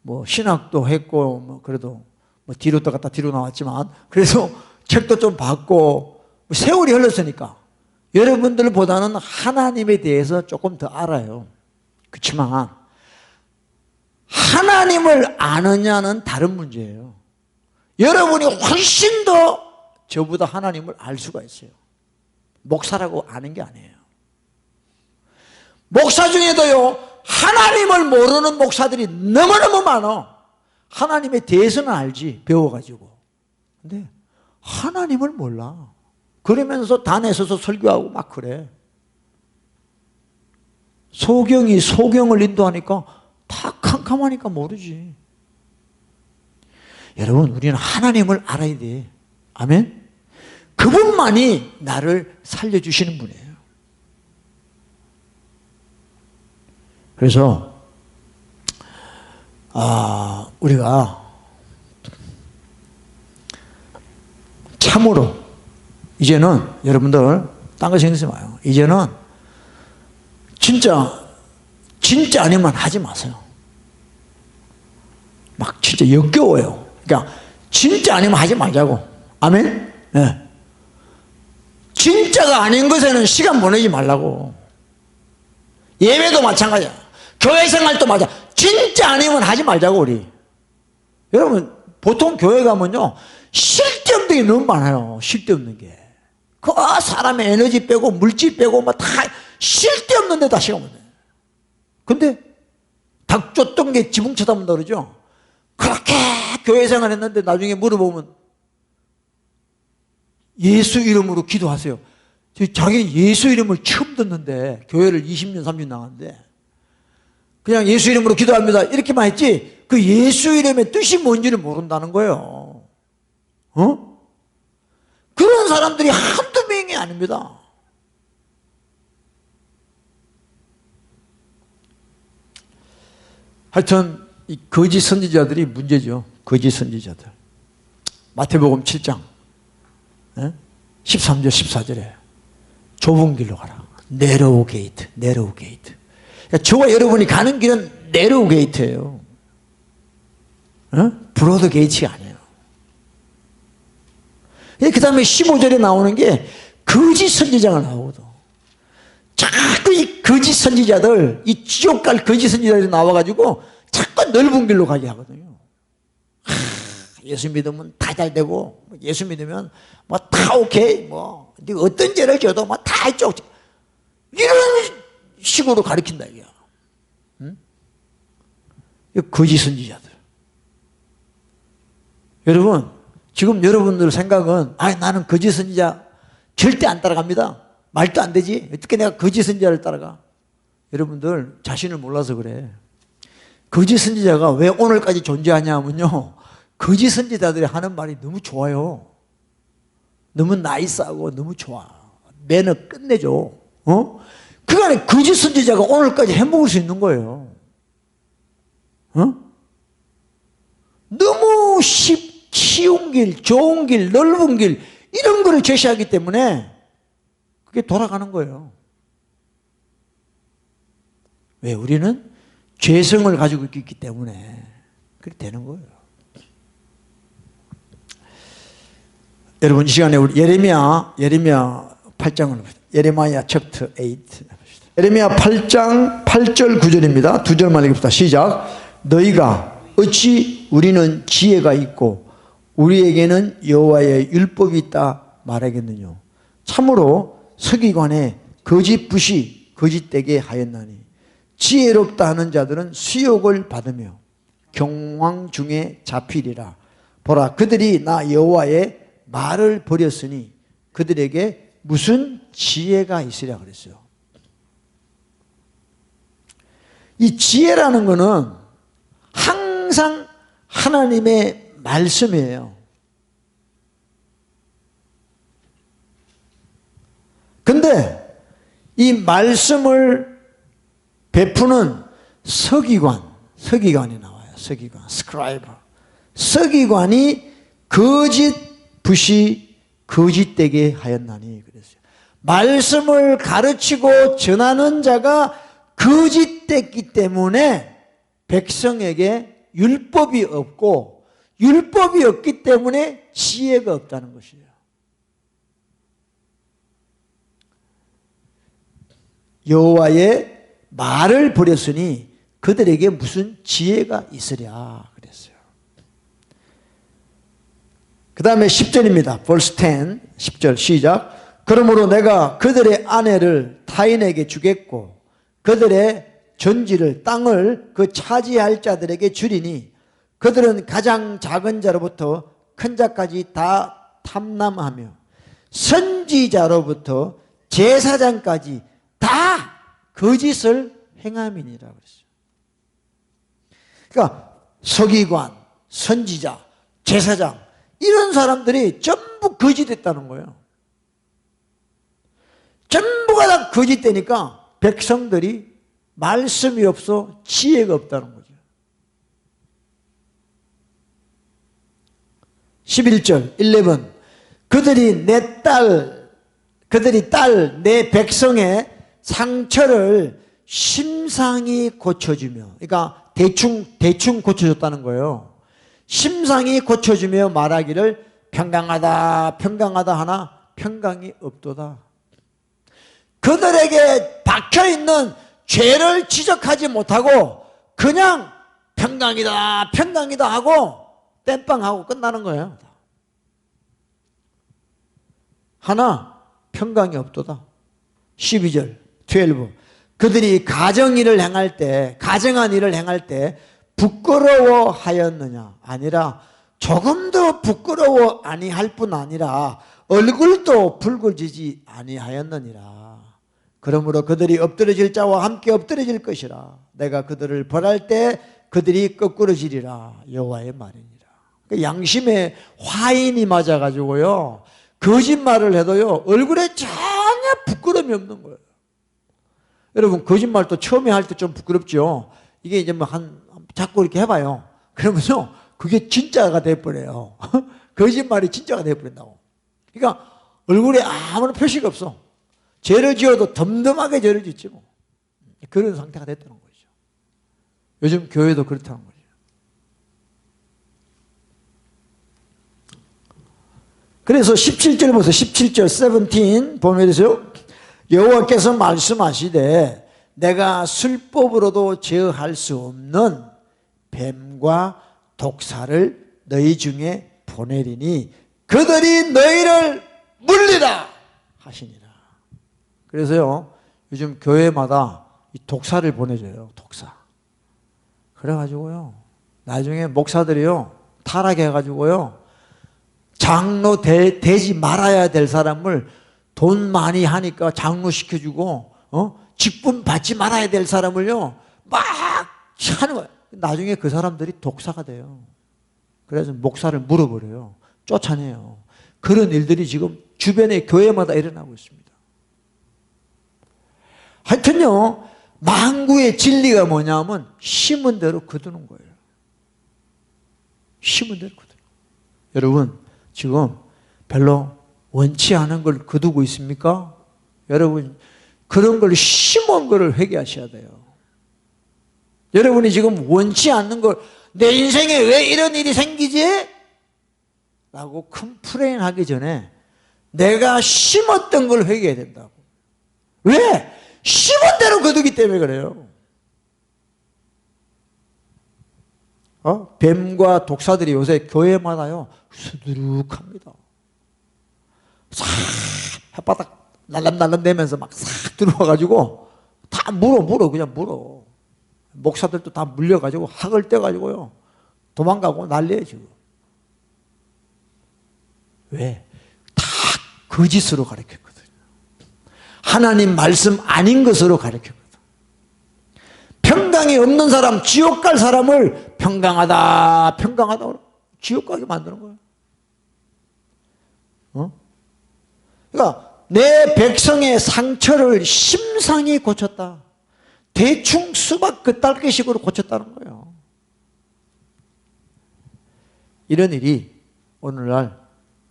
뭐 신학도 했고 뭐 그래도 뭐 뒤로 또 갔다 뒤로 나왔지만 그래서 책도 좀 봤고 세월이 흘렀으니까 여러분들보다는 하나님에 대해서 조금 더 알아요. 그렇지만 하나님을 아느냐는 다른 문제예요. 여러분이 훨씬 더 저보다 하나님을 알 수가 있어요. 목사라고 아는 게 아니에요. 목사 중에도요, 하나님을 모르는 목사들이 너무너무 많아. 하나님에 대해서는 알지, 배워가지고. 근데 하나님을 몰라. 그러면서 단에 서서 설교하고 막 그래. 소경이 소경을 인도하니까 다 캄캄하니까 모르지. 여러분, 우리는 하나님을 알아야 돼. 아멘? 그분만이 나를 살려주시는 분이에요. 그래서 우리가 참으로 이제는 여러분들 딴 거 신경 쓰지 마요. 이제는 진짜 아니면 하지 마세요. 막 진짜 역겨워요. 그러니까 진짜 아니면 하지 말자고. 아멘? 네. 진짜가 아닌 것에는 시간 보내지 말라고. 예배도 마찬가지야. 교회 생활도 마찬가지야. 진짜 아니면 하지 말자고 우리. 여러분 보통 교회 가면요 쓸데없는 게 너무 많아요. 쓸데없는 게. 그 사람의 에너지 빼고 물질 빼고 뭐 다 쓸데없는 데다 시간 보내. 근데 닭 쫓던 게 지붕 쳐다본다 그러죠. 그렇게 교회 생활했는데 나중에 물어보면 예수 이름으로 기도하세요. 자기는 예수 이름을 처음 듣는데 교회를 20년 30년 나갔는데 그냥 예수 이름으로 기도합니다 이렇게만 했지 그 예수 이름의 뜻이 뭔지를 모른다는 거예요. 그런 사람들이 한두 명이 아닙니다. 하여튼 이 거짓 선지자들이 문제죠. 거짓 선지자들. 마태복음 7장 13절 14절에 좁은 길로 가라. 네로우 게이트. 네로우 게이트. 그러니까 저와 여러분이 가는 길은 네로우 게이트예요. 브로드 게이트가 아니에요. 그 다음에 15절에 나오는 게 거짓 선지자가 나오거든. 자꾸 이 거짓 선지자들, 이 지옥 갈 거짓 선지자들이 나와가지고 자꾸 넓은 길로 가게 하거든요. 예수 믿으면 다 잘 되고, 예수 믿으면 뭐 다 오케이, 뭐, 네가 어떤 죄를 져도 뭐 다 했죠. 이런 식으로 가르친다, 이게. 응? 거짓 선지자들. 여러분, 지금 여러분들 생각은, 나는 거짓 선지자 절대 안 따라갑니다. 말도 안 되지. 어떻게 내가 거짓 선지자를 따라가? 여러분들 자신을 몰라서 그래. 거짓 선지자가 왜 오늘까지 존재하냐 하면요. 거짓 선지자들이 하는 말이 너무 좋아요. 너무 나이스하고 너무 좋아. 매너 끝내줘. 그간에 거짓 선지자가 오늘까지 해먹을 수 있는 거예요. 너무 쉬운 길, 좋은 길, 넓은 길 이런 거를 제시하기 때문에 그게 돌아가는 거예요. 왜? 우리는 죄성을 가지고 있기 때문에 그렇게 되는 거예요. 여러분 이 시간에 우리 예레미야 8장을 봅시다. 예레미야 챕터 8 예레미야 8장 8절 9절입니다. 두 절만 읽읍시다. 시작. 너희가 어찌 우리는 지혜가 있고 우리에게는 여호와의 율법이 있다 말하겠느냐. 참으로 서기관의 거짓 되게 하였나니 지혜롭다 하는 자들은 수욕을 받으며 경황 중에 잡히리라. 보라 그들이 나 여호와의 말을 버렸으니 그들에게 무슨 지혜가 있으랴 그랬어요. 이 지혜라는 것은 항상 하나님의 말씀이에요. 근데 이 말씀을 베푸는 서기관이 나와요. 서기관, 스크라이버. 서기관이 거짓되게 하였나니 그랬어요. 말씀을 가르치고 전하는 자가 거짓됐기 때문에 백성에게 율법이 없고 율법이 없기 때문에 지혜가 없다는 것이에요. 여호와의 말을 버렸으니 그들에게 무슨 지혜가 있으랴 그랬어요. 그 다음에 10절입니다. verse 10, 10절 시작. 그러므로 내가 그들의 아내를 타인에게 주겠고 그들의 전지를 땅을 그 차지할 자들에게 주리니 그들은 가장 작은 자로부터 큰 자까지 다 탐람하며 선지자로부터 제사장까지 다 거짓을 행함이니라 그랬어요. 그러니까 서기관, 선지자, 제사장 이런 사람들이 전부 거짓했다는 거예요. 거짓되니까 백성들이 말씀이 없어 지혜가 없다는 거죠. 11절 11 그들이 딸 내 백성의 상처를 심상히 고쳐주며, 그러니까 대충 고쳐줬다는 거예요. 심상히 고쳐주며 말하기를 평강하다 평강하다 하나 평강이 없도다. 그들에게 박혀있는 죄를 지적하지 못하고 그냥 평강이다 평강이다 하고 땜빵하고 끝나는 거예요. 하나 평강이 없도다. 12절 12 그들이 가정한 일을 행할 때 부끄러워하였느냐 아니라 조금도 부끄러워 아니할 뿐 아니라 얼굴도 붉어지지 아니하였느니라. 그러므로 그들이 엎드러질 자와 함께 엎드러질 것이라. 내가 그들을 벌할 때 그들이 거꾸러지리라. 여호와의 말이니라. 양심에 화인이 맞아가지고요, 거짓말을 해도요 얼굴에 전혀 부끄러움이 없는 거예요. 여러분, 거짓말도 처음에 할 때 좀 부끄럽죠. 이게 이제 뭐 자꾸 이렇게 해봐요. 그러면요 그게 진짜가 돼버려요. 거짓말이 진짜가 돼버린다고. 그러니까 얼굴에 아무런 표시가 없어. 죄를 지어도 덤덤하게 죄를 짓지 뭐. 그런 상태가 됐다는 거죠. 요즘 교회도 그렇다는 거죠. 그래서 17절 보세요. 17절 17 보면 되세요. 여호와께서 말씀하시되 내가 술법으로도 제어할 수 없는 뱀과 독사를 너희 중에 보내리니 그들이 너희를 물리라 하시니라. 그래서요 요즘 교회마다 이 독사를 보내줘요. 독사. 그래가지고요 나중에 목사들이요 타락해가지고요 장로 되지 말아야 될 사람을 돈 많이 하니까 장로 시켜주고 직분 받지 말아야 될 사람을요 막 하는 거예요. 나중에 그 사람들이 독사가 돼요. 그래서 목사를 물어버려요. 쫓아내요. 그런 일들이 지금 주변의 교회마다 일어나고 있습니다. 하여튼요 만구의 진리가 뭐냐면 심은 대로 거두는 거예요. 심은 대로 거두는 거예요. 여러분 지금 별로 원치 않은 걸 거두고 있습니까? 여러분 그런 걸 심은 거를 회개하셔야 돼요. 여러분이 지금 원치 않는 걸 내 인생에 왜 이런 일이 생기지? 라고 컴플레인 하기 전에 내가 심었던 걸 회개해야 된다고. 왜? 심은 대로 거두기 때문에 그래요. 뱀과 독사들이 요새 교회마다요 수두룩합니다. 싹 햇바닥 날람날람대면서 막 싹 들어와가지고 다 물어 그냥 물어. 목사들도 다 물려가지고 학을 떼가지고요 도망가고 난리예요 지금. 왜? 다 거짓으로 가르쳤거든요. 하나님 말씀 아닌 것으로 가르쳤거든요. 평강이 없는 사람, 지옥 갈 사람을 평강하다 지옥 가게 만드는 거예요. 그러니까 내 백성의 상처를 심상히 고쳤다. 대충 수박 긋달기식으로 고쳤다는 거예요. 이런 일이 오늘날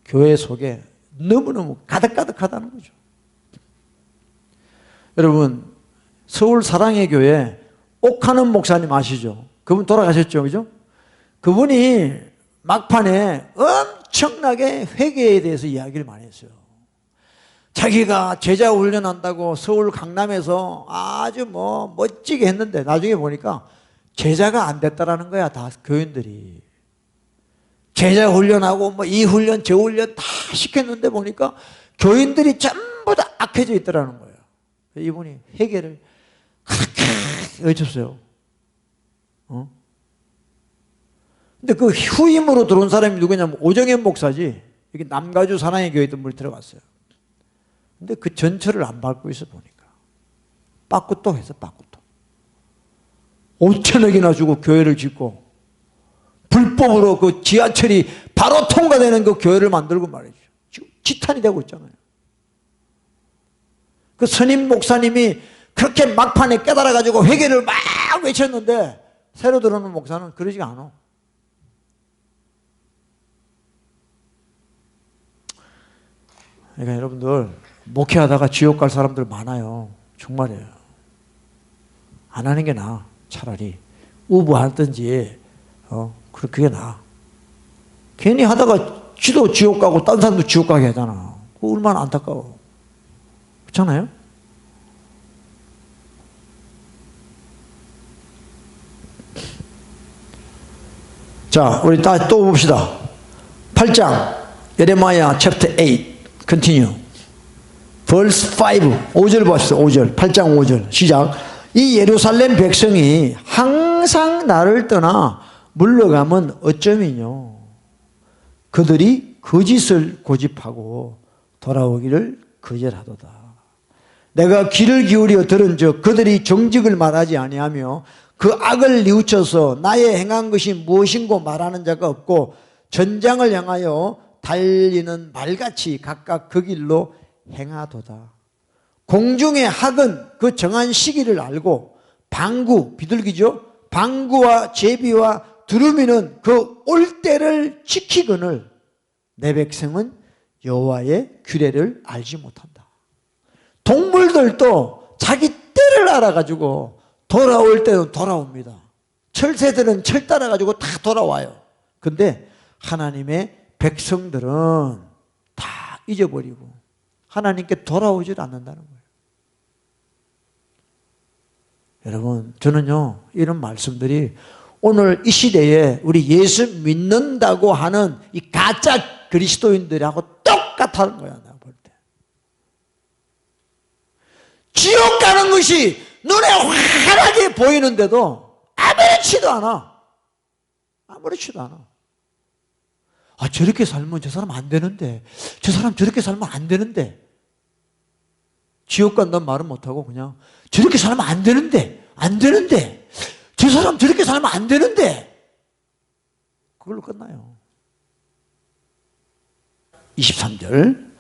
교회 속에 너무너무 가득가득하다는 거죠. 여러분 서울 사랑의 교회 옥하는 목사님 아시죠? 그분 돌아가셨죠, 그죠? 그분이 막판에 엄청나게 회개에 대해서 이야기를 많이 했어요. 자기가 제자 훈련한다고 서울 강남에서 아주 멋지게 했는데 나중에 보니까 제자가 안 됐다라는 거야. 다 교인들이 제자 훈련하고 이 훈련 저 훈련 다 시켰는데 보니까 교인들이 전부 다 악해져 있더라는 거예요. 이분이 회개를 그렇게 외쳤어요. 근데 그 후임으로 들어온 사람이 누구냐면 오정현 목사지. 여기 남가주 사랑의 교회 있던 분이 들어갔어요. 근데 그 전철을 안 밟고 있어 보니까 빠꾸또 해서 빠꾸또 5천억이나 주고 교회를 짓고 불법으로 그 지하철이 바로 통과되는 그 교회를 만들고 말이죠. 지금 지탄이 되고 있잖아요. 그 선임 목사님이 그렇게 막판에 깨달아가지고 회개를 막 외쳤는데 새로 들어오는 목사는 그러지가 않아. 그러니까 여러분들 목회하다가 지옥 갈 사람들 많아요. 정말이에요. 안 하는 게 나아. 차라리 우부하든지 그게 나아. 괜히 하다가 지도 지옥 가고 딴 사람도 지옥 가게 하잖아. 그거 얼마나 안타까워. 그렇잖아요? 자, 우리 또 봅시다. 8장 예레미야 챕터 8 continue verse 5 5절 보십시오. 5절 8장 5절 시작. 이 예루살렘 백성이 항상 나를 떠나 물러가면 어쩌면요 그들이 거짓을 고집하고 돌아오기를 거절하도다. 내가 귀를 기울여 들은즉 그들이 정직을 말하지 아니하며 그 악을 뉘우쳐서 나의 행한 것이 무엇인고 말하는 자가 없고 전장을 향하여 달리는 말같이 각각 그 길로 행하도다. 공중의 학은 그 정한 시기를 알고 방구, 비둘기죠. 방구와 제비와 두루미는 그 올 때를 지키거늘 내 백성은 여호와의 규례를 알지 못한다. 동물들도 자기 때를 알아가지고 돌아올 때는 돌아옵니다. 철새들은 철 따라가지고 다 돌아와요. 근데 하나님의 백성들은 다 잊어버리고 하나님께 돌아오질 않는다는 거예요. 여러분, 저는요 이런 말씀들이 오늘 이 시대에 우리 예수 믿는다고 하는 이 가짜 그리스도인들하고 똑같다는 거야. 내가 볼 때 지옥 가는 것이 눈에 환하게 보이는데도 아무렇지도 않아. 아무렇지도 않아. 아, 저렇게 살면 저 사람 안 되는데, 저 사람 저렇게 살면 안 되는데, 지옥 간다는 말은 못하고 그냥 저렇게 살면 안 되는데, 저 사람 저렇게 살면 안 되는데, 그걸로 끝나요. 23절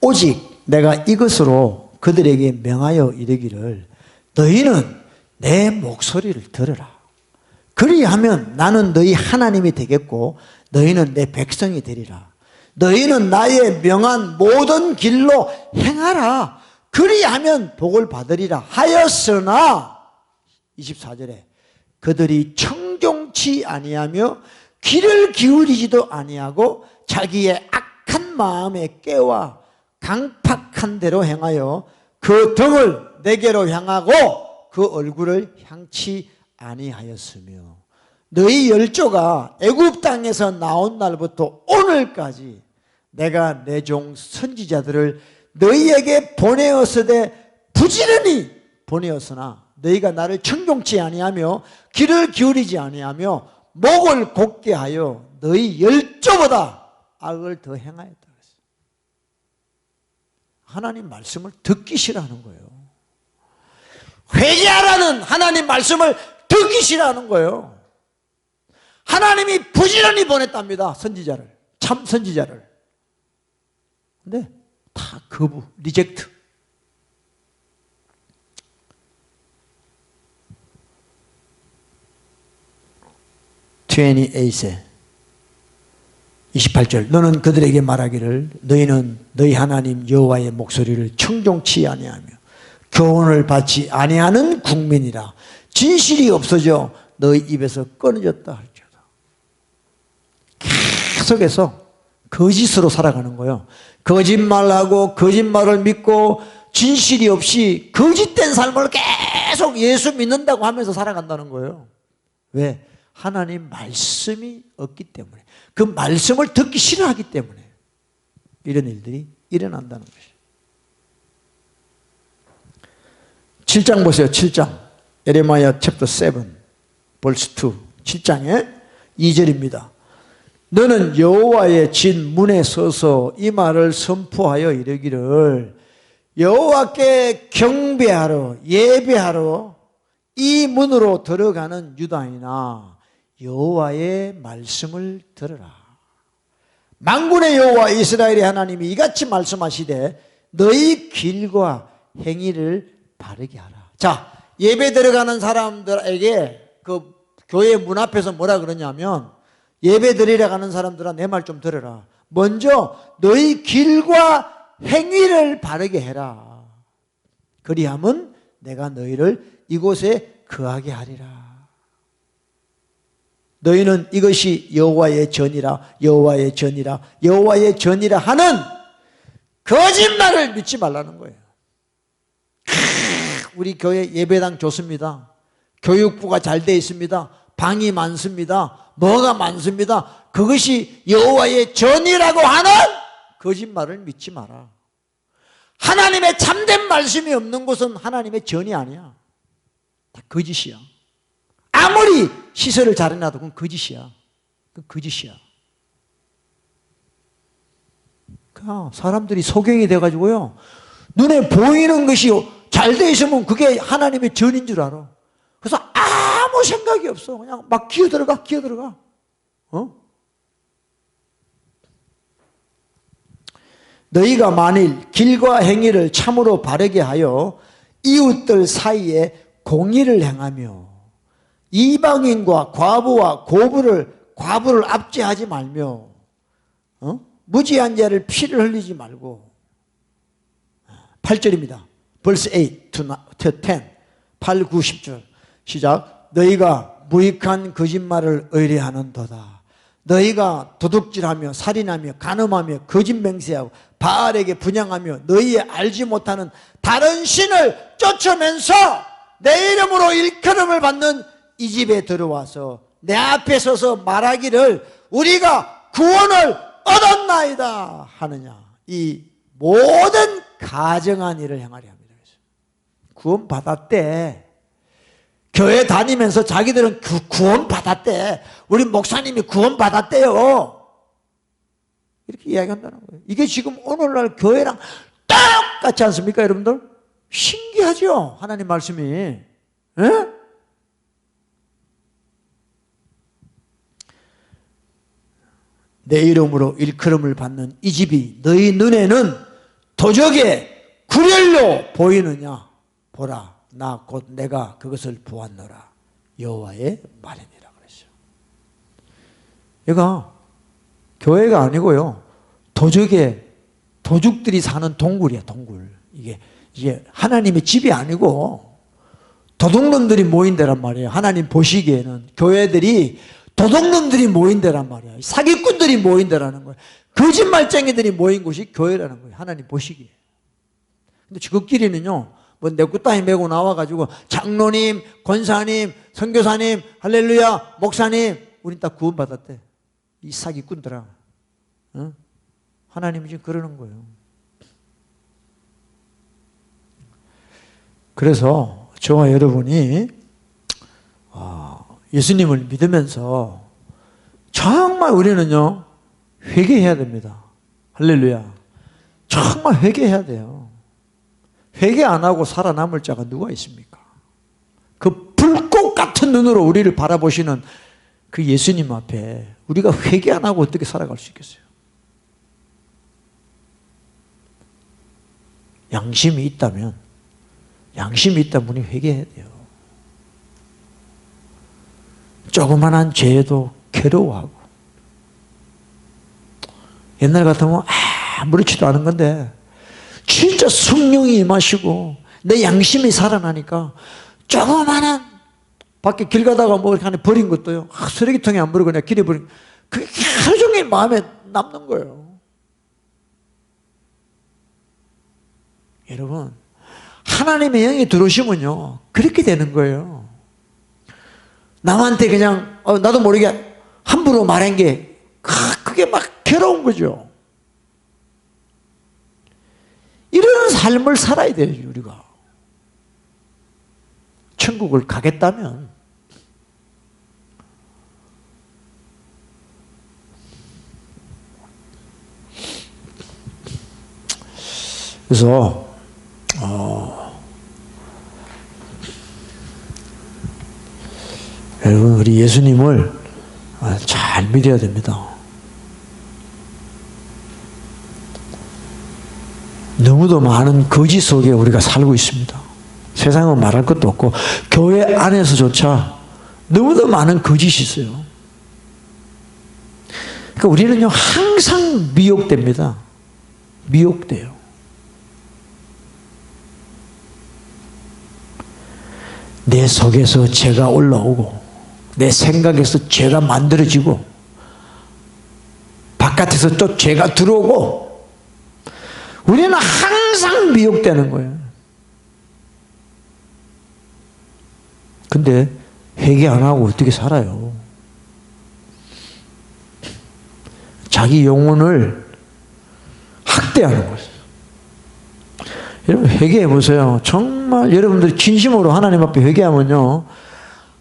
오직 내가 이것으로 그들에게 명하여 이르기를 너희는 내 목소리를 들으라. 그리하면 나는 너희 하나님이 되겠고 너희는 내 백성이 되리라. 너희는 나의 명한 모든 길로 행하라. 그리하면 복을 받으리라 하였으나 24절에 그들이 청종치 아니하며 귀를 기울이지도 아니하고 자기의 악한 마음에 깨와 강팍한 대로 행하여 그 등을 내게로 향하고 그 얼굴을 향치 아니하였으며 너희 열조가 애굽 땅에서 나온 날부터 오늘까지 내가 내 종 선지자들을 너희에게 보내었으되 부지런히 보내었으나 너희가 나를 청종치 아니하며 귀를 기울이지 아니하며 목을 곧게 하여 너희 열조보다 악을 더 행하였다. 하나님 말씀을 듣기 싫어하는 거예요. 회개하라는 하나님 말씀을 듣기 싫어하는 거예요. 하나님이 부지런히 보냈답니다. 선지자를, 참 선지자를. 근데 다 거부, 리젝트. (28세) 28절 너는 그들에게 말하기를 너희는 너희 하나님 여호와의 목소리를 청종치 아니하며 교훈을 받지 아니하는 국민이라 진실이 없어져 너희 입에서 끊어졌다 할지어다. 계속해서 거짓으로 살아가는 거예요. 거짓말하고 거짓말을 믿고 진실이 없이 거짓된 삶을 계속 예수 믿는다고 하면서 살아간다는 거예요. 왜? 하나님 말씀이 없기 때문에, 그 말씀을 듣기 싫어하기 때문에 이런 일들이 일어난다는 것이에요. 7장 보세요. 7장 예레미야 챕터 7 벌스 2 7장에 2절입니다. 너는 여호와의 진 문에 서서 이 말을 선포하여 이르기를 여호와께 경배하러 예배하러 이 문으로 들어가는 유다인아 여호와의 말씀을 들으라. 만군의 여호와 이스라엘의 하나님이 이같이 말씀하시되 너희 길과 행위를 바르게 하라. 자, 예배 들어가는 사람들에게 그 교회 문 앞에서 뭐라 그러냐면, 예배 드리러 가는 사람들아 내 말 좀 들어라. 먼저 너희 길과 행위를 바르게 해라. 그리하면 내가 너희를 이곳에 거하게 하리라. 너희는 이것이 여호와의 전이라, 여호와의 전이라, 여호와의 전이라 하는 거짓말을 믿지 말라는 거예요. 우리 교회 예배당 좋습니다. 교육부가 잘 돼 있습니다. 방이 많습니다. 뭐가 많습니다. 그것이 여호와의 전이라고 하는 거짓말을 믿지 마라. 하나님의 참된 말씀이 없는 곳은 하나님의 전이 아니야. 다 거짓이야. 아무리 시설을 잘해놔도 그건 거짓이야. 그건 거짓이야. 그냥 사람들이 소경이 돼가지고요, 눈에 보이는 것이 잘 돼 있으면 그게 하나님의 전인 줄 알아. 그래서 아무 생각이 없어. 그냥 막 기어들어가. 너희가 만일 길과 행위를 참으로 바르게 하여 이웃들 사이에 공의를 행하며 이방인과 과부와 과부를 압제하지 말며 무지한 자를 피를 흘리지 말고. 8절입니다. verse 8 to 10. 8, 9, 10절 시작. 너희가 무익한 거짓말을 의뢰하는도다. 너희가 도둑질하며 살인하며 간음하며 거짓 맹세하고 바알에게 분향하며 너희의 알지 못하는 다른 신을 쫓으면서 내 이름으로 일컬음을 받는 이 집에 들어와서 내 앞에 서서 말하기를 우리가 구원을 얻었나이다 하느냐. 이 모든 가정한 일을 행하려 합니다. 구원 받았대. 교회 다니면서 자기들은 구원 받았대. 우리 목사님이 구원 받았대요. 이렇게 이야기한다는 거예요. 이게 지금 오늘날 교회랑 똑같지 않습니까, 여러분들? 신기하죠? 하나님 말씀이. 에? 내 이름으로 일컬음을 받는 이 집이 너희 눈에는 도적의 구렬로 보이느냐? 보라, 나 곧 내가 그것을 보았노라. 여호와의 말이니라 그랬어요. 얘가 교회가 아니고요, 도둑들이 사는 동굴이야, 동굴. 이게 하나님의 집이 아니고 도둑놈들이 모인 데란 말이에요. 하나님 보시기에는 교회들이 도둑놈들이 모인 데란 말이야. 사기꾼들이 모인 데라는 거예요. 거짓말쟁이들이 모인 곳이 교회라는 거예요. 하나님 보시기에. 근데 지극끼리는요, 뭐 내꾸따위 메고 나와가지고 장로님, 권사님, 선교사님, 할렐루야, 목사님, 우린 다 구원받았대. 이 사기꾼들아. 어? 하나님이 지금 그러는 거예요. 그래서 저와 여러분이 예수님을 믿으면서 정말 우리는요, 회개해야 됩니다. 할렐루야. 정말 회개해야 돼요. 회개 안 하고 살아남을 자가 누가 있습니까? 그 불꽃 같은 눈으로 우리를 바라보시는 그 예수님 앞에 우리가 회개 안 하고 어떻게 살아갈 수 있겠어요? 양심이 있다면 우리 회개해야 돼요. 조그만한 죄에도 괴로워하고, 옛날 같으면 아무렇지도 않은 건데 진짜 성령이 임하시고 내 양심이 살아나니까 조그만한 밖에 길 가다가 뭐 이렇게 버린 것도요, 쓰레기통에 안 버리고 그냥 길에 버린, 그게 하루 종일 마음에 남는 거예요. 여러분, 하나님의 영이 들어오시면요 그렇게 되는 거예요. 남한테 그냥 나도 모르게 함부로 말한 게 그게 막 괴로운 거죠. 이런 삶을 살아야 돼요, 우리가. 천국을 가겠다면. 그래서 여러분, 우리 예수님을 잘 믿어야 됩니다. 너무도 많은 거짓 속에 우리가 살고 있습니다. 세상은 말할 것도 없고 교회 안에서조차 너무도 많은 거짓이 있어요. 그러니까 우리는요 항상 미혹됩니다. 미혹돼요. 내 속에서 죄가 올라오고 내 생각에서 죄가 만들어지고 바깥에서 또 죄가 들어오고 우리는 항상 미혹되는 거예요. 근데 회개 안 하고 어떻게 살아요? 자기 영혼을 학대하는 거예요. 여러분 회개해 보세요. 정말 여러분들이 진심으로 하나님 앞에 회개하면요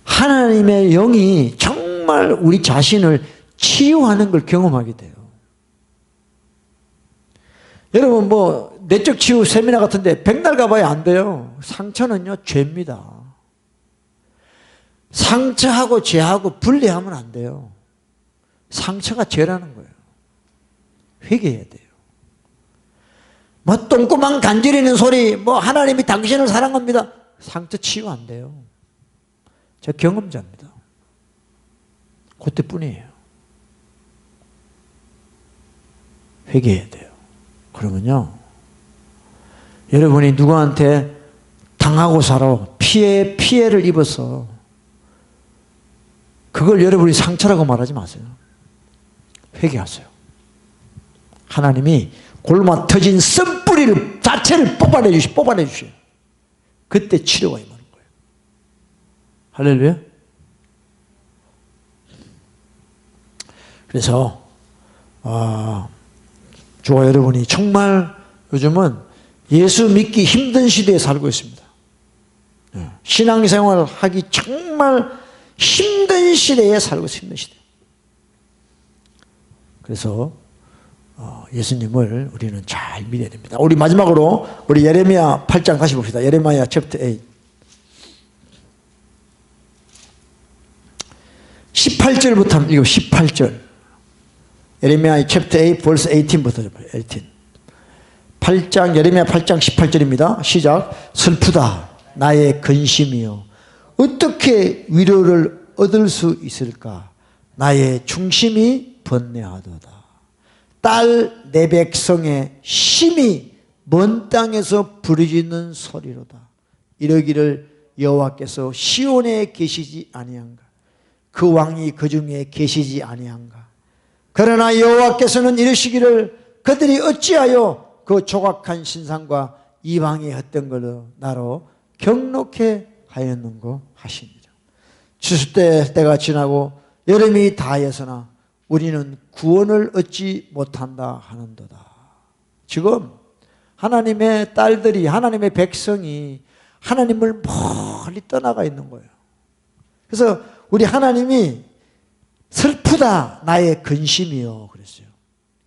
하나님의 영이 정말 우리 자신을 치유하는 걸 경험하게 돼요. 여러분 뭐 내적 치유 세미나 같은데 백날 가봐야 안 돼요. 상처는요 죄입니다. 상처하고 죄하고 분리하면 안 돼요. 상처가 죄라는 거예요. 회개해야 돼요. 뭐 똥구멍 간지리는 소리, 뭐 하나님이 당신을 사랑합니다. 상처 치유 안 돼요. 제가 경험자입니다. 그때뿐이에요. 회개해야 돼요. 그러면요, 여러분이 누구한테 당하고 살아 피해를 입어서 그걸 여러분이 상처라고 말하지 마세요. 회개하세요. 하나님이 골마 터진 씀뿌리를 자체를 뽑아내 주셔요. 그때 치료가 임하는 거예요. 할렐루야. 그래서 저와 여러분이 정말 요즘은 예수 믿기 힘든 시대에 살고 있습니다. 신앙생활 하기 정말 힘든 시대에 살고 있습니다. 힘든 시대. 그래서 예수님을 우리는 잘 믿어야 됩니다. 우리 마지막으로 우리 예레미야 8장 다시 봅시다. 예레미야 챕터 8 18절부터 이거 18절 예레미야 챕터 8 벌써 18부터 8장 예레미야 8장 18절입니다. 시작. 슬프다 나의 근심이여 어떻게 위로를 얻을 수 있을까? 나의 중심이 번뇌하도다. 딸 내 백성의 심히 먼 땅에서 부르짖는 소리로다. 이러기를 여호와께서 시온에 계시지 아니한가? 그 왕이 그 중에 계시지 아니한가? 그러나 여호와께서는 이르시기를 그들이 어찌하여 그 조각한 신상과 이방의 헛된 걸로 나로 경록해 하였는고 하시니라. 추수 때가 지나고 여름이 다하였으나 우리는 구원을 얻지 못한다 하는도다. 지금 하나님의 딸들이 하나님의 백성이 하나님을 멀리 떠나가 있는 거예요. 그래서 우리 하나님이 슬프다 나의 근심이요 그랬어요.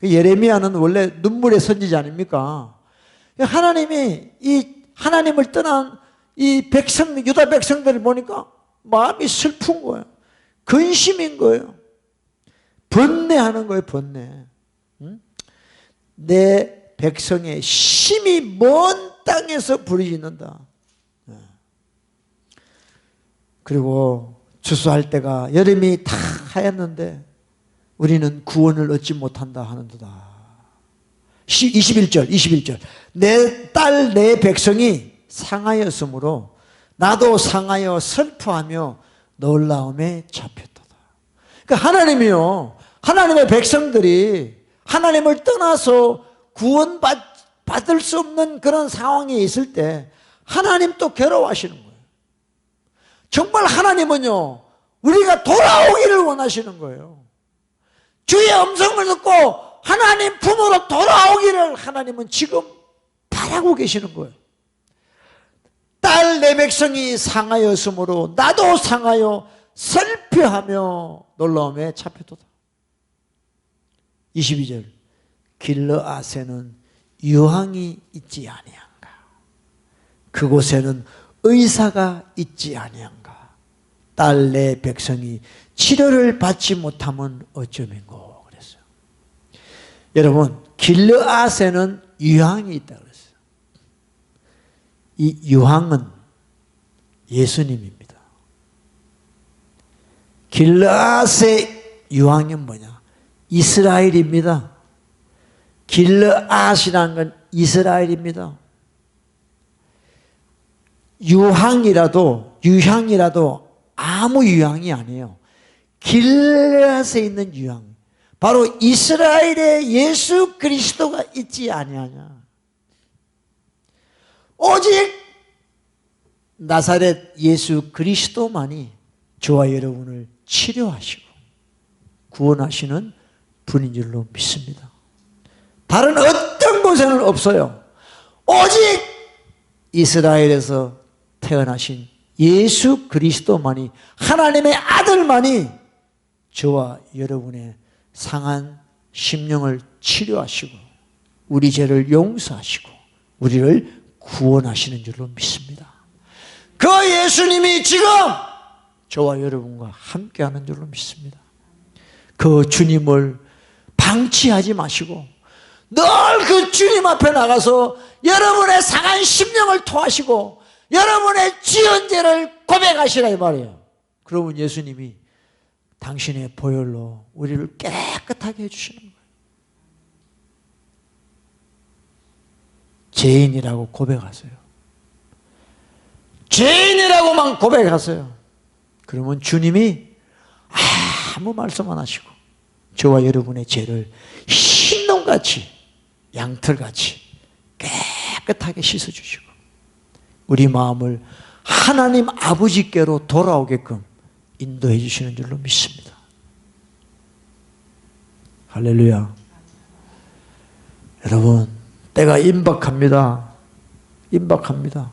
예레미야는 원래 눈물의 선지자 아닙니까? 하나님이 이 하나님을 떠난 이 백성 유다 백성들을 보니까 마음이 슬픈 거예요. 근심인 거예요. 번뇌하는 거예요. 번뇌. 내 백성의 심히 먼 땅에서 부르짖는다. 그리고 추수할 때가 여름이 다 하였는데 우리는 구원을 얻지 못한다 하는도다. 21절 내 딸 내 백성이 상하였으므로 나도 상하여 슬퍼하며 놀라움에 잡혔도다. 그러니까 하나님이요 하나님의 백성들이 하나님을 떠나서 구원받을 수 없는 그런 상황에 있을 때 하나님 또 괴로워하시는 거예요. 정말 하나님은요 우리가 돌아오기를 원하시는 거예요. 주의 음성을 듣고 하나님 품으로 돌아오기를 하나님은 지금 바라고 계시는 거예요. 딸 내 백성이 상하였으므로 나도 상하여 슬퍼하며 놀라움에 잡혔도다. 22절 길르앗에는 여왕이 있지 아니한가? 그곳에는 의사가 있지 아니한가? 딸 내 백성이 치료를 받지 못하면 어쩌면고 그랬어요. 여러분 길르앗에는 여왕이 있다 그랬어요. 이 유황은 예수님입니다. 길르앗의 유황이 뭐냐? 이스라엘입니다. 길르앗이라는 건 이스라엘입니다. 유향이라도 아무 유향이 아니에요. 길르앗에 있는 유향, 바로 이스라엘의 예수 그리스도가 있지 아니하냐. 오직 나사렛 예수 그리스도만이 저와 여러분을 치료하시고 구원하시는 분인 줄로 믿습니다. 다른 어떤 곳에는 없어요. 오직 이스라엘에서 태어나신 예수 그리스도만이, 하나님의 아들만이 저와 여러분의 상한 심령을 치료하시고 우리 죄를 용서하시고 우리를 구원하시는 줄로 믿습니다. 그 예수님이 지금 저와 여러분과 함께하는 줄로 믿습니다. 그 주님을 방치하지 마시고 늘 그 주님 앞에 나가서 여러분의 상한 심령을 토하시고 여러분의 지은 죄를 고백하시라 이 말이에요. 그러면 예수님이 당신의 보혈로 우리를 깨끗하게 해주시는 거예요. 죄인이라고 고백하세요. 죄인이라고만 고백하세요. 그러면 주님이 아무 말씀 안 하시고 저와 여러분의 죄를 흰놈같이 양털같이 깨끗하게 씻어주시고 우리 마음을 하나님 아버지께로 돌아오게끔 인도해 주시는 줄로 믿습니다. 할렐루야. 여러분, 때가 임박합니다. 임박합니다.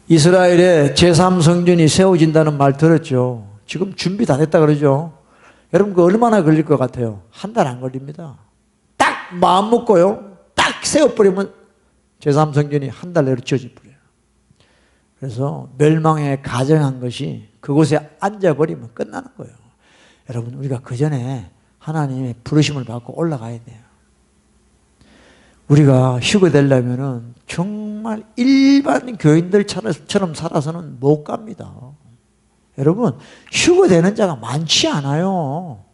이스라엘의 제3성전이 세워진다는 말 들었죠? 지금 준비 다 됐다 그러죠? 여러분, 그 얼마나 걸릴 것 같아요? 한 달 안 걸립니다. 딱 마음 먹고요, 딱 세워버리면 제3성전이 한 달 내로 지어질 거예요. 그래서 멸망에 가정한 것이 그곳에 앉아버리면 끝나는 거예요. 여러분, 우리가 그 전에 하나님의 부르심을 받고 올라가야 돼요. 우리가 휴거되려면 정말 일반 교인들처럼 살아서는 못 갑니다. 여러분, 휴거되는 자가 많지 않아요.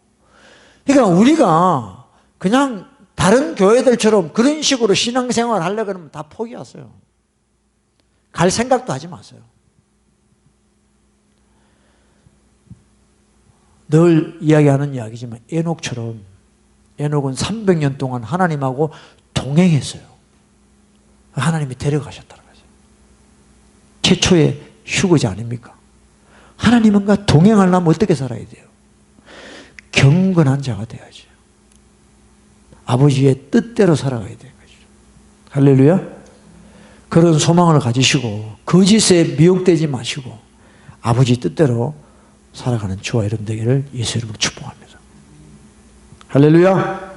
그러니까 우리가 그냥 다른 교회들처럼 그런 식으로 신앙생활 하려고 그러면 다 포기하세요. 갈 생각도 하지 마세요. 늘 이야기하는 이야기지만 에녹처럼, 에녹은 300년 동안 하나님하고 동행했어요. 하나님이 데려가셨다는 거죠. 최초의 휴거자 아닙니까? 하나님과 동행하려면 어떻게 살아야 돼요? 경건한 자가 돼야죠. 아버지의 뜻대로 살아가야 되는 거죠. 할렐루야. 그런 소망을 가지시고 거짓에 미혹되지 마시고 아버지 뜻대로 살아가는 저와 여러분 되기를 예수 이름으로 축복합니다. 할렐루야.